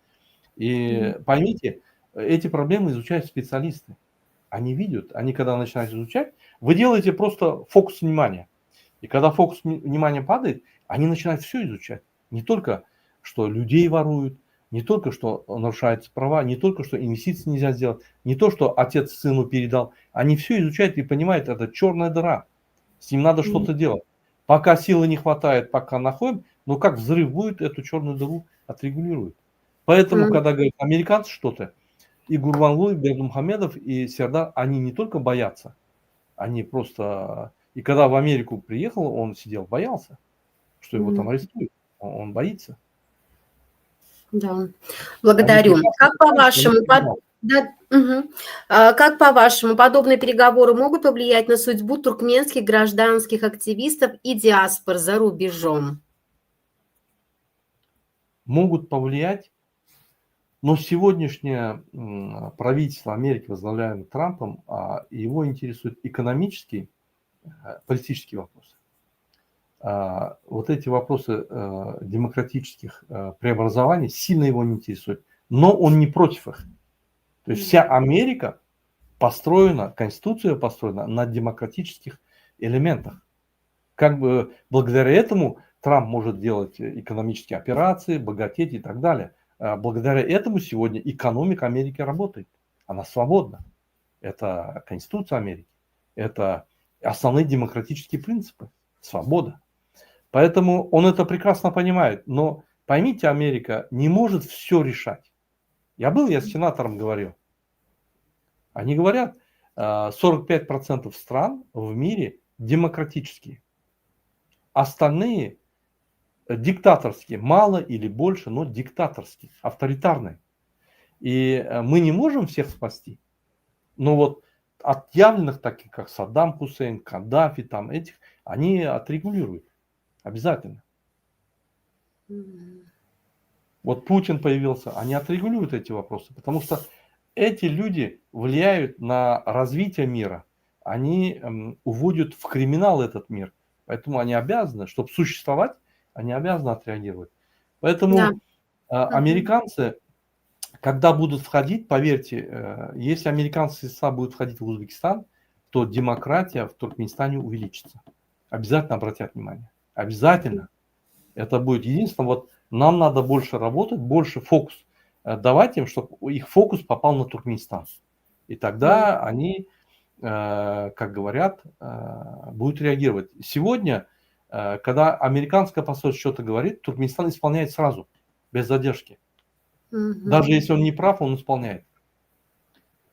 И поймите, эти проблемы изучают специалисты. Они видят, они когда начинают изучать, вы делаете просто фокус внимания. И когда фокус внимания падает, они начинают все изучать. Не только, что людей воруют, не только, что нарушаются права, не только, что инвестиции нельзя сделать, не то, что отец сыну передал. Они все изучают и понимают, это черная дыра. С ним надо что-то делать. Пока силы не хватает, пока находим, но как взрыв будет, эту черную дыру отрегулируют. Поэтому, когда говорят американцы что-то, и Гурбангулы, Бердымухамедов, и Сердар, они не только боятся, они просто... И когда в Америку приехал, он сидел, боялся, что его там арестуют. Он боится. Да, благодарю. Как по-вашему, как по-вашему, подобные переговоры могут повлиять на судьбу туркменских гражданских активистов и диаспор за рубежом? Могут повлиять, но сегодняшнее правительство Америки, возглавляемое Трампом, его интересует экономический, политический вопрос. Вот эти вопросы демократических преобразований сильно его не интересуют, но он не против их. То есть вся Америка построена, Конституция построена на демократических элементах. Как бы благодаря этому Трамп может делать экономические операции, богатеть и так далее. Благодаря этому сегодня экономика Америки работает. Она свободна. Это Конституция Америки. Это основные демократические принципы. Свобода. Поэтому он это прекрасно понимает. Но поймите, Америка не может все решать. Я с сенатором говорил. Они говорят, 45% стран в мире демократические. Остальные диктаторские. Мало или больше, но диктаторские, авторитарные. И мы не можем всех спасти. Но вот отъявленных, таких как Саддам Хусейн, Каддафи, там этих, они отрегулируют. Обязательно. Вот Путин появился, они отрегулируют эти вопросы, потому что эти люди влияют на развитие мира, они уводят в криминал этот мир, поэтому они обязаны, чтобы существовать, они обязаны отреагировать. Поэтому американцы, когда будут входить, поверьте, если американцы будут входить в Узбекистан, то демократия в Туркменистане увеличится. Обязательно обратят внимание. Обязательно. Это будет единственное. Вот нам надо больше работать, больше фокус давать им, чтобы их фокус попал на Туркменистан. И тогда они, как говорят, будут реагировать. Сегодня, когда американское посольство что-то говорит, Туркменистан исполняет сразу, без задержки. Даже если он не прав, он исполняет.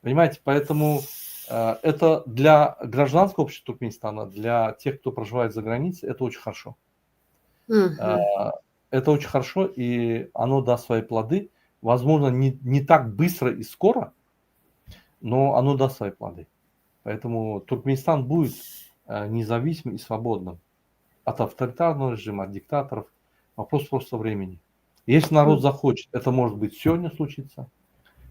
Понимаете, поэтому это для гражданского общества Туркменистана, для тех, кто проживает за границей, это очень хорошо. Это очень хорошо, и оно даст свои плоды. Возможно, не так быстро и скоро, но оно даст свои плоды. Поэтому Туркменистан будет независимым и свободным от авторитарного режима, от диктаторов. Вопрос просто времени. Если народ захочет, это может быть сегодня случится.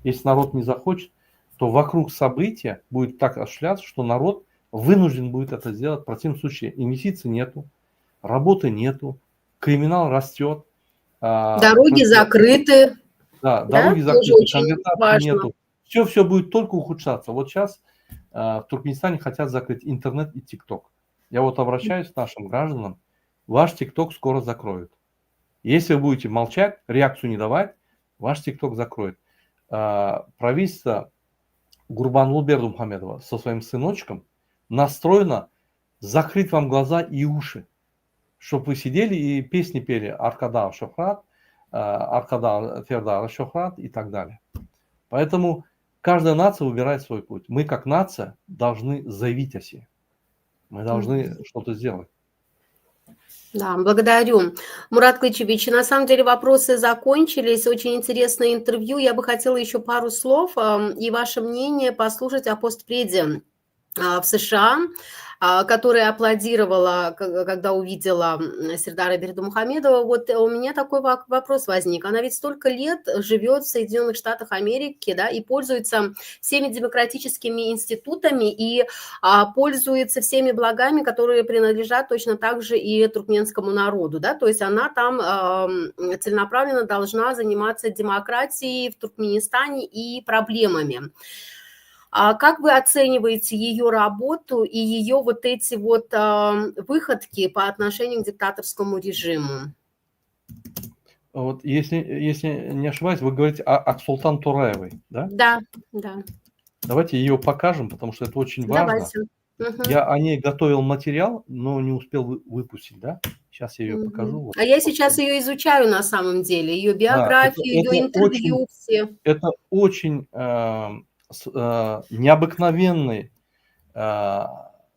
Если народ не захочет, то вокруг события будет так осуществляться, что народ вынужден будет это сделать. В противном случае инвестиций нету, работы нету, криминал растет. Дороги закрыты. Да, дороги закрыты, конвертации нету. Все будет только ухудшаться. Вот сейчас в Туркменистане хотят закрыть интернет и ТикТок. Я вот обращаюсь к нашим гражданам. Ваш ТикТок скоро закроют. Если вы будете молчать, реакцию не давать, ваш ТикТок закроет. Правительство Гурбангулы Бердымухамедова со своим сыночком настроено закрыть вам глаза и уши, чтобы вы сидели и песни пели Аркада Шохрат, Аркада Фердара Шохрат и так далее. Поэтому каждая нация выбирает свой путь. Мы как нация должны заявить о себе. Мы должны что-то сделать. Да, благодарю. Мурат Клычевич, на самом деле вопросы закончились. Очень интересное интервью. Я бы хотела еще пару слов и ваше мнение послушать о постпреде в США, которая аплодировала, когда увидела Сердара Бердымухамедова. Вот у меня такой вопрос возник. Она ведь столько лет живет в Соединенных Штатах Америки, да, и пользуется всеми демократическими институтами и пользуется всеми благами, которые принадлежат точно так же и туркменскому народу, да, то есть она там целенаправленно должна заниматься демократией в Туркменистане и проблемами. А как вы оцениваете ее работу и ее вот эти вот выходки по отношению к диктаторскому режиму? Вот если не ошибаюсь, вы говорите о Аксултан Тураевой, да? Да, да. Давайте ее покажем, потому что это очень важно. Давайте. Мгм. Я о ней готовил материал, но не успел выпустить, да? Сейчас я ее покажу. Вот. А я сейчас ее изучаю на самом деле, ее Да, биографию, ее интервью все. это очень необыкновенный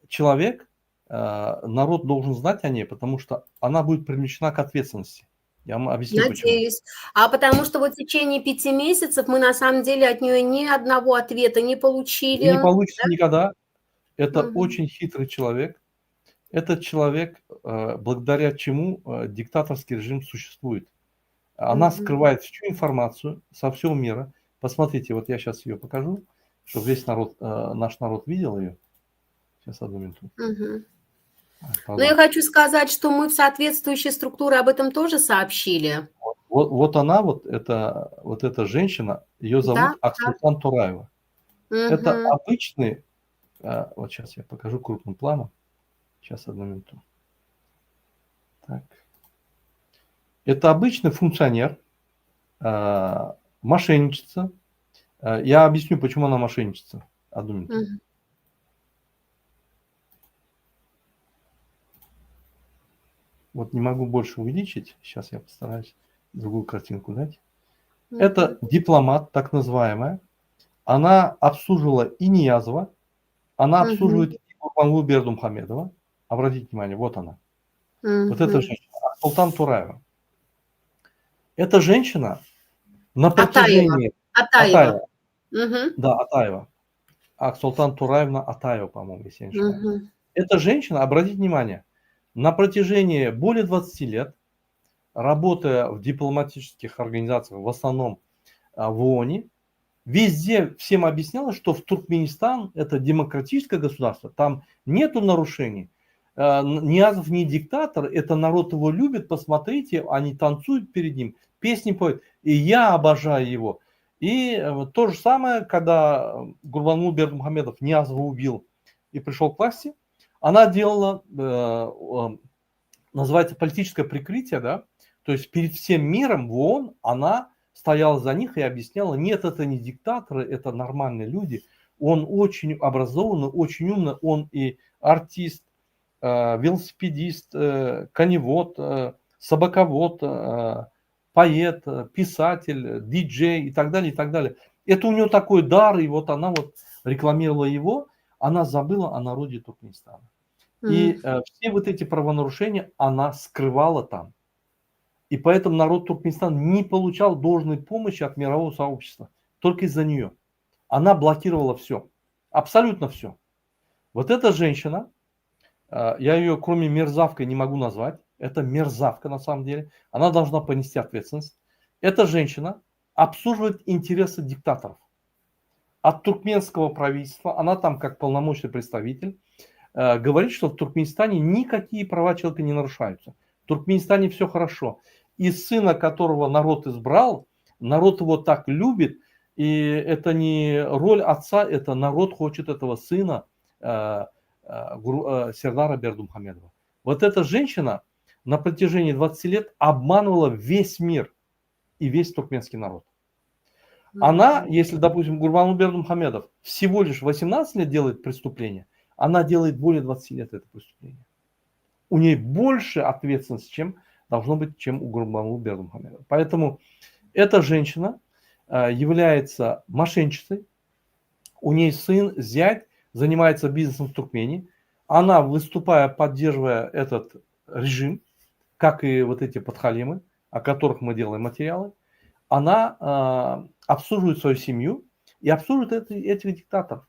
человек. Народ должен знать о ней, потому что она будет привлечена к ответственности. Я вам объясню, почему. Надеюсь. А потому что вот в течение 5 месяцев мы на самом деле от нее ни одного ответа не получили. Вы не получите никогда. Это Мгм. очень хитрый человек. Этот человек, благодаря чему диктаторский режим существует. Она скрывает всю информацию со всего мира. Посмотрите, вот я сейчас ее покажу, чтобы весь народ, наш народ видел ее. Сейчас, одну минуту. Но я хочу сказать, что мы в соответствующей структуре об этом тоже сообщили. Вот она, вот эта женщина, ее зовут Аксултан Тураева. Это обычный, вот сейчас я покажу крупным планом. Сейчас, одну минуту. Так. Это обычный функционер, мошенничество. Я объясню, почему она мошенничество. Одну минуту. Вот не могу больше увеличить. Сейчас я постараюсь другую картинку дать. Это дипломат, так называемая. Она обслуживала и Ниязова, она обслуживает и Гурбангулы Бердымухамедова. Обратите внимание, вот она. Вот эта женщина, Аксултан Тураева. Эта женщина на протяжении... Атаева. Да, Атаева. Аксултан Тураевна Атаева, по-моему, если я не ошибаюсь. Эта женщина, обратите внимание, на протяжении более 20 лет, работая в дипломатических организациях, в основном в ООН, везде всем объясняла, что в Туркменистан это демократическое государство, там нету нарушений. Ниязов не диктатор, это народ его любит, посмотрите, они танцуют перед ним, песни поют, и я обожаю его. И то же самое, когда Гурбангулы Бердымухамедов Ниязова убил и пришел к власти, она делала, называется, политическое прикрытие, да, то есть перед всем миром в ООН она стояла за них и объясняла, нет, это не диктаторы, это нормальные люди, он очень образованный, очень умный, он и артист, велосипедист, коневод, собаковод, поэт, писатель, диджей и так далее, и так далее. Это у него такой дар, и вот она вот рекламировала его, она забыла о народе Туркменистана. И все вот эти правонарушения она скрывала там. И поэтому народ Туркменистана не получал должной помощи от мирового сообщества. Только из-за нее. Она блокировала все. Абсолютно все. Вот эта женщина, я ее кроме мерзавкой не могу назвать. Это мерзавка на самом деле. Она должна понести ответственность. Эта женщина обслуживает интересы диктаторов. От туркменского правительства, она там как полномочный представитель, говорит, что в Туркменистане никакие права человека не нарушаются. В Туркменистане все хорошо. И сына, которого народ избрал, народ его так любит, и это не роль отца, это народ хочет этого сына Сердара Бердымухамедова. Вот эта женщина на протяжении 20 лет обманывала весь мир и весь туркменский народ. Она, если, допустим, Гурбангулы Бердымухамедов всего лишь 18 лет делает преступление, она делает более 20 лет это преступление. У нее больше ответственности, чем должно быть, чем у Гурбангулы Бердымухамедова. Поэтому эта женщина является мошенницей. У нее сын, зять, занимается бизнесом в Туркмении. она, выступая, поддерживая этот режим, как и вот эти подхалимы, о которых мы делаем материалы, она обслуживает свою семью и обслуживает этих диктаторов.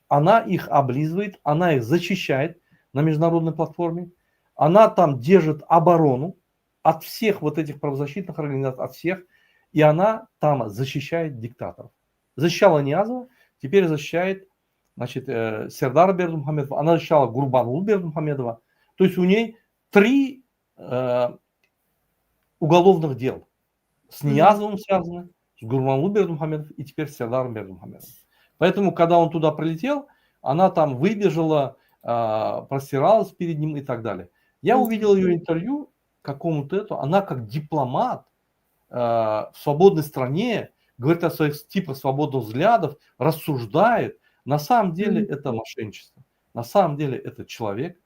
Она их облизывает, она их защищает на международной платформе, она там держит оборону от всех вот этих правозащитных организаций, от всех, и она там защищает диктаторов. Защищала Ниязова, теперь защищает, значит, Сердара Бердымухамедова, она защищала Гурбангулы Бердымухамедова. То есть у ней 3 уголовных дел. С Ниязовым связаны, с Гурбангулы Бердымухамедовым и теперь с Сердаром Бердымухамедовым. Поэтому, когда он туда прилетел, она там выбежала, простиралась перед ним и так далее. Я увидел ее интервью какому-то этому, она как дипломат в свободной стране, говорит о своих типах свободных взглядов, рассуждает. На самом деле это мошенничество. На самом деле это человек,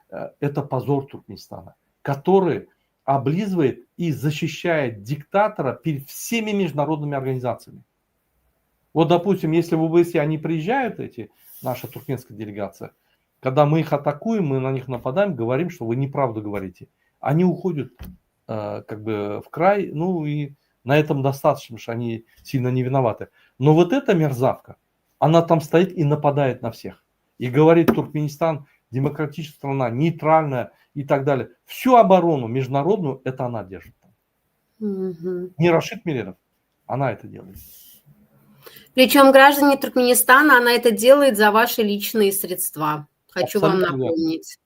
это позор Туркменистана, который облизывает и защищает диктатора перед всеми международными организациями. Вот, допустим, если в ОБСЕ они приезжают, эти, наша туркменская делегация, когда мы их атакуем, мы на них нападаем, говорим, что вы неправду говорите. Они уходят как бы в край, ну и на этом достаточно, потому что они сильно не виноваты. Но вот эта мерзавка, она там стоит и нападает на всех. И говорит, Туркменистан демократическая страна, нейтральная и так далее. Всю оборону международную это она держит. Не Рашид Миреров, она это делает. Причем граждане Туркменистана, она это делает за ваши личные средства. Хочу абсолютно вам напомнить.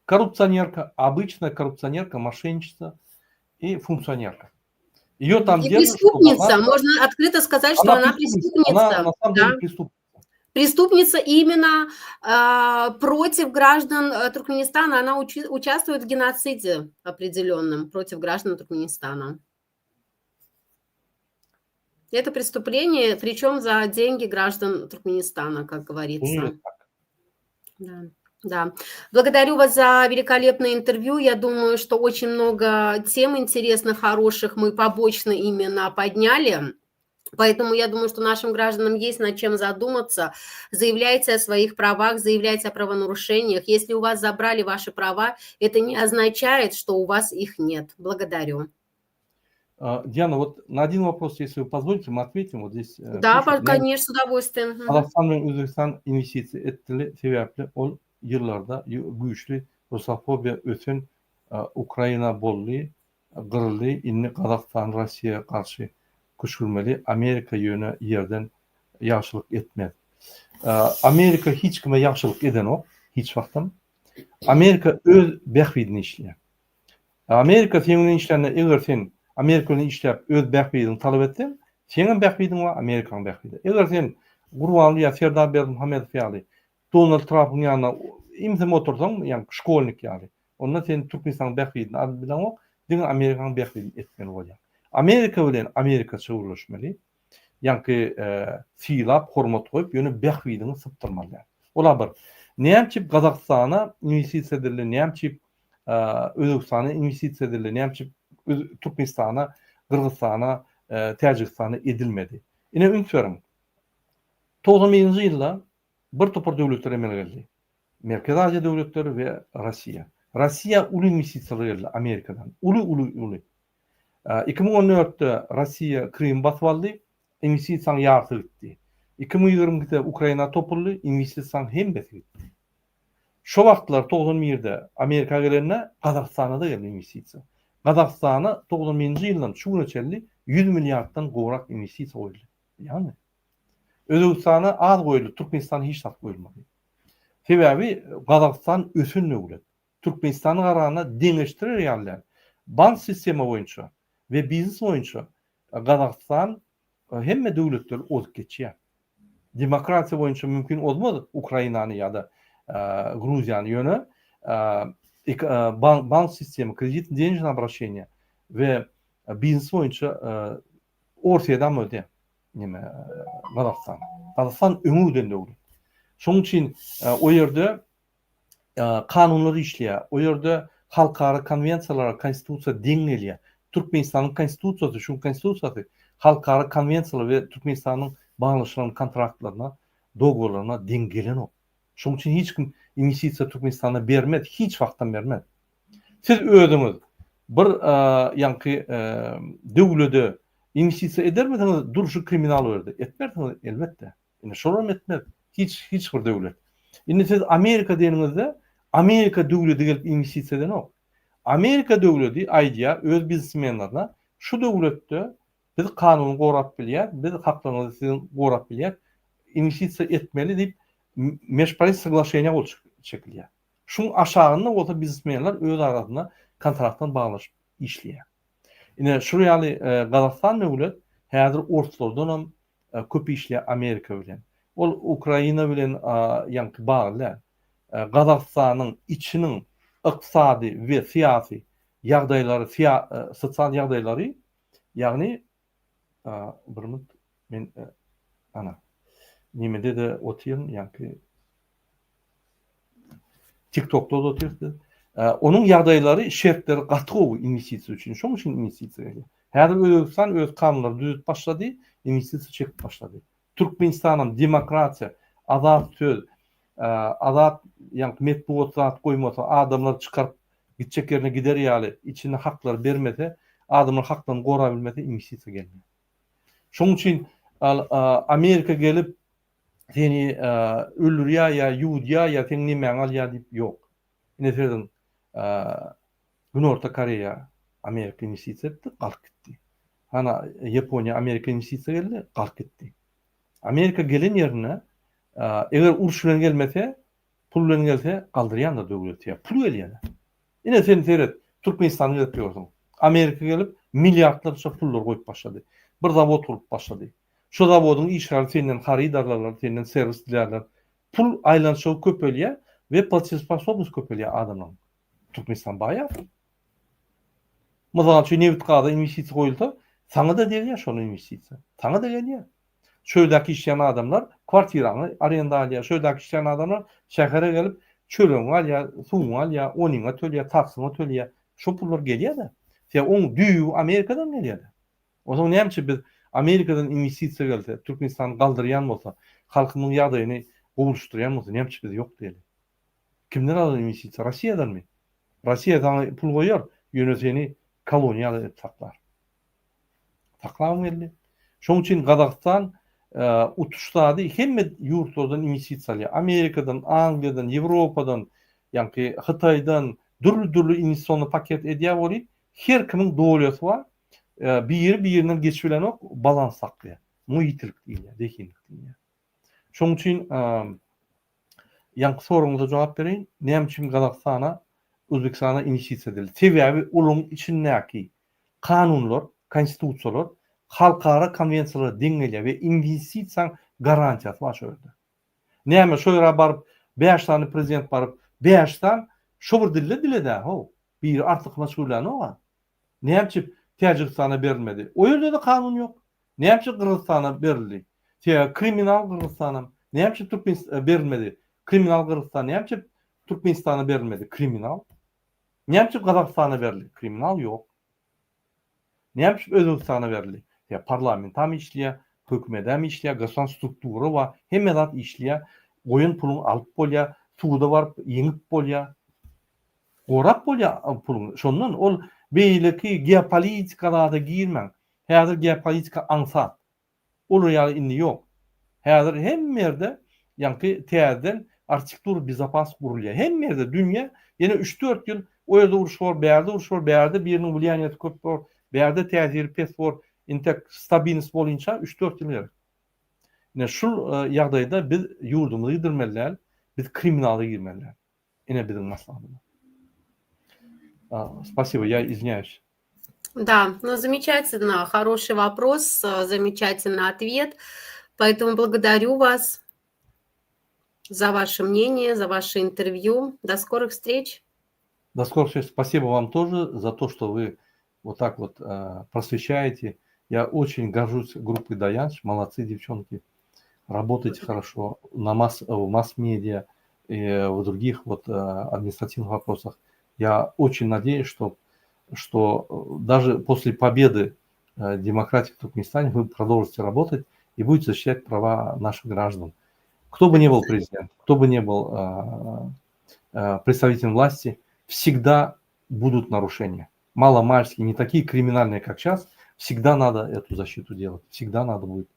Коррупционерка, обычная коррупционерка, мошенничество и функционерка. Ее там и держат, преступница, она... можно открыто сказать, что она преступница. Она на самом деле преступница. Преступница именно против граждан Туркменистана, она участвует в геноциде определенном против граждан Туркменистана. Это преступление, причем за деньги граждан Туркменистана, как говорится. Да. Да, благодарю вас за великолепное интервью. Я думаю, что очень много тем интересных, хороших мы побочно именно подняли. Поэтому я думаю, что нашим гражданам есть над чем задуматься. Заявляйте о своих правах, заявляйте о правонарушениях. Если у вас забрали ваши права, это не означает, что у вас их нет. Благодарю. Диана, вот на один вопрос, если вы позволите, мы ответим. Вот здесь. Да, конечно, с удовольствием. Қазақстан мен Өзбекстан инвестиция ettiği sebeple o yıllarda güçlü Rusofobia öten Ukrayna bolluğu, kırıldığı inni Kazakistan Rusya'ya karşı kuşkulmeli Amerika yönü yerden yaxşılık etmedi. Amerika hiç kime yaxşılık eden o, hiç vaktim. Amerika öz bəxvidini işleyen. Amerika senin işlerine eğer sen Amerika'nın işlep öz bəxvidini talep ettin, senin bəxvidin var, Amerika'nın bəxvidi. Eğer sen Gurbanlı ya Serdar Berdimuhamedov yani Donald Trump'ın yanına imzam otursan, yani şkolnik yani. Ondan sen Türkmenistan bəxvidini adı bilen o, din Amerika'nın bəxvidini etmeli olacak. Amerika bilen Amerika çığırlaşmalı. Yani fiilap, hormat koyup yönü bəxvidini sıptırmalı. Ola bir. Neyemçip Kazakistan'a investisiya edilir, neyemçip Özbekistan'a investisiya edilir, neyemçip Türkmenistan'a, Kırgızistan'a, Tacikistan'a edilmedi. Yine ünsörüm. 90-yılcı yılda bir topar devletler emel geldi. Merkez Asya devletleri ve Rusya. Rusya ulu investisiyalar geldi Amerika'dan. Ulu. 2014'te Rusya Kırım basıp aldı, investisiyan yarısı gitti. 2020'de Ukrayna topurlu, investisiyan hem besi gitti. Şu vaxtlar 90'da Amerika gelenine Kazakistan'a da geldi investisiya. Kazakistan'a 90'yılcı yıldan şu güne çelli 100 milyarddan qoğrak investisiya koyuldu. Yani Özbekistan'a az koyuldu, Türkmenistan'a hiç az koyulmadı. Sebebi Kazakistan ösün nögület. Türkmenistan'ın arasına dengeçtirir yerler. Bank sistemi boyunca ve biznes boyunca Kazakistan hemme devletler olup geçiyor. Demokrasiya boyunca mümkün olmadı Ukrayna'nın ya da Грузияның yönü bank sistemi, kredit денежное обращение ve biznes boyunca ortadan öde. Kazakistan. Kazakistan ömürden devlet. Şunun için o yerde kanunları işliyor. O yerde halkara konvensiyalara, konstitusiya dengeliyor. Türkmenistan'ın konstitusiyası, şu konstitusiyası halkara konvensiyalar ve Türkmenistan'ın bağlanışlarının kontraktlarına, dogolarına dengelen o. Şunun için hiç kim investitsiya Türkmenistana bermedi, hiç wagtdan bermedi. Siz özüňiz bir ýanky döwlede investisiya edermediňiz, duruşy kriminal berdi. Etmerdiňiz elbetde. Ine şolam etmez. Hiç bir döwlet. Indi siz Amerika diýeniňizde Amerika döwleti gelip investisiya edenok. Amerika döwleti aýdýar öz biznesmenlerine şu döwletde biz kanuny gorap bilýär, biz haklaryňyzy gorap bilýär, investisiya etmeli diýip meşbari soglашение bol çekilýär. Şuň aşagynda bolsa biznesmenler öz arasynda kontraktdan baglaşyp işleýär. Ine şu ýaly Gazakystan döwlet häzir ortalardan hem köp işleýär Amerika bilen. Ol Ukraina bilen ýanky bagly. Gazakystanyň içiniň ykdysady we syýasy ýagdaýlary, sosial ýagdaýlary, ýagny bir minut men ana nimede de otyryn ýanky TikTok'ta da otyrdy. Onun ýagdaýlary şertleri gatgy investisiýa üçin, şoň üçin investisiýa geldi. Häzir Özbekistan öz kanunlary düzüp başlady, investisiýa çekip başlady. Türkmenistanyň demokratiýa, azat söz, azat ýanky medeniýet zat goýmasa, adamlar çykaryp gitjek ýerine gider ýaly, içine haklar bermese, adamlar haklarını gora bilmese investisiýa gelmez. Şoň üçin Amerika gelip seni öldürýär ýa ýudýar ýa seň nimäňi alýar diýip ýok. Neferden Günorta Koreya Amerika investisiýa etdi, galyp gitdi. Hana Ýaponiýa Amerika investisiýa geldi, galyp gitdi. Amerika gelen ýerine eger uruş bilen gelmese, pul bilen gelse galdyrýan da döwlet ýa pul gelýär. Ine sen seyret, Türkmenistany gelip ýörsiň. Amerika gelip milliardlarça pullar goýup başlady. Bir zawod kurup başlady. Şu zawodyň işgally senden haridarlar, senden servislerler pul aýlanşy köpelýär we platispasobность köpelýär adamlaryň. Türkmenistan baýa. Mysal üçin neft gada investisiýa goýulsa, saňa da derýär şonu investisiýa. Saňa da gelýär. Şöýdäki işleýän adamlar kwartirany arenda alýar. Şöýdäki işleýän adamlar şähere gelip çöleňi alýar, suwuňy alýar, onyňa tölýär, taksyňy tölýär. Şu pullar gelýär da. Sen oň düýü Amerikadan gelýär. Oňa näme biz Amerikadan investisiýa gelse, Türkmenistan galdyrýan bolsa, halkynyň ýagdaýyny gowuşdurýan bolsa, näme biz ýok diýeli. Kimler alýar investisiýa? Rossiýadanmy? Rossiýa pul goýar, ýöne seni koloniýal edip saklar. Saklawym geldi. Şoň üçin Gazakystan utuşdady hemme ýurtlardan investisiýa alýar. Amerikadan, Angliýadan, Ýewropadan, ýanky Hytaýdan dürli investisiýony paket edýär bolyp, her kimiň dowlaty bar. Bir-birinden geçilenok balans saklıyor. Muhitlik diýilýär, dekinlik diýilýär. Şoň üçin ýanky soruňyza jogap bereýin. Näme üçin Gazakystana, Özbekistana investisiýa edildi? Sebäbi uluň içindäki kanunlar, konstitusiýalar, halkara konwensiýalara deňelýär we investisiýaň garantiýasy bar şöýde. Näme şoýra baryp 5 tane prezident baryp 5 tan şo bir dille ho. Bir artyk meşgulany bar. Näme üçin Tacikistana berilmedi? O ýerde de kanun ýok. Näme üçin Kırgızstana berildi? Kriminal Kırgızstana. Näme üçin Türkmenistana berilmedi? Kriminal Kırgızstan. Näme üçin Türkmenistana berilmedi? Kriminal. Näme üçin Gazakystana berildi? Kriminal ýok. Näme üçin Özbekistana berildi? Parlament hem işleýär, hökümet hem işleýär, Gazakystan struktury bar, hemme zat işleýär. Goýun puluny alyp bolýar, suwda baryp ýeňip bolýar. Gorap bolýar puluny. Şondan ol beýleki geopolitikada da girmeň. Häzir geopolitika aňsat. Ol ýaly indi ýok. Häzir hemme ýerde ýanky täzeden architektur bizapaslyk gurulýar. Hemme ýerde dünýä ýene 3-4 ýyl o ýerde uruş bar, bärde uruş bar, bärde biriniň bilýanyňy köp bar, bärde täzir pes bar, intek stabilnis bolunça 3-4 ýyl gerek. Ine şu ýagdaýda biz ýurdumuzy ýyldyrmalylar, biz kriminalga girmeliler. Ine bizim maslahatımız. Спасибо, я извиняюсь. Да, ну замечательно, хороший вопрос, замечательный ответ. Поэтому благодарю вас за ваше мнение, за ваше интервью. До скорых встреч. До скорых встреч. Спасибо вам тоже за то, что вы вот так вот просвещаете. Я очень горжусь группой Даянч. Молодцы, девчонки. Работаете хорошо в масс-медиа и в других вот административных вопросах. Я очень надеюсь, что даже после победы демократии в Туркменистане вы продолжите работать и будете защищать права наших граждан. Кто бы ни был президент, кто бы ни был представителям власти, всегда будут нарушения. Маломальские, не такие криминальные, как сейчас, всегда надо эту защиту делать, всегда надо будет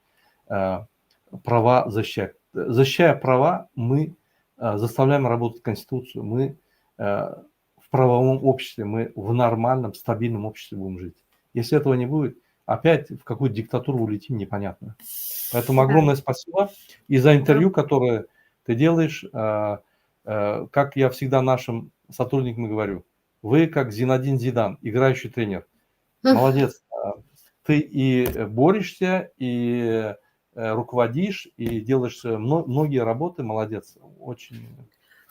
права защищать. Защищая права, мы заставляем работать Конституцию, мы в правовом обществе, мы в нормальном, стабильном обществе будем жить. Если этого не будет, опять в какую диктатуру улетим, непонятно. Поэтому огромное спасибо и за интервью, которое ты делаешь. Как я всегда нашим сотрудникам говорю, вы как Зинедин Зидан, играющий тренер. Молодец. Ты и борешься, и руководишь, и делаешь многие работы. Молодец. Очень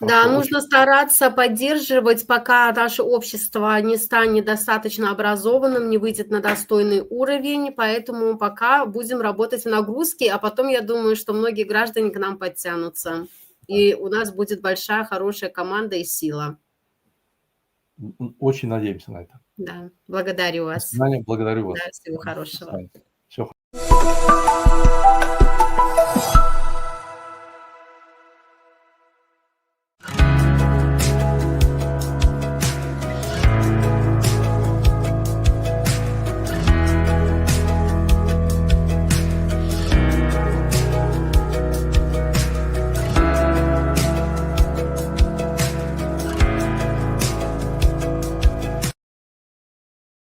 Да, хорошо, нужно стараться поддерживать, пока наше общество не станет достаточно образованным, не выйдет на достойный уровень, поэтому пока будем работать в нагрузке, а потом я думаю, что многие граждане к нам подтянутся, и у нас будет большая, хорошая команда и сила. Очень надеемся на это. Да, благодарю вас. До свидания, благодарю вас. Да, всего хорошего. Все.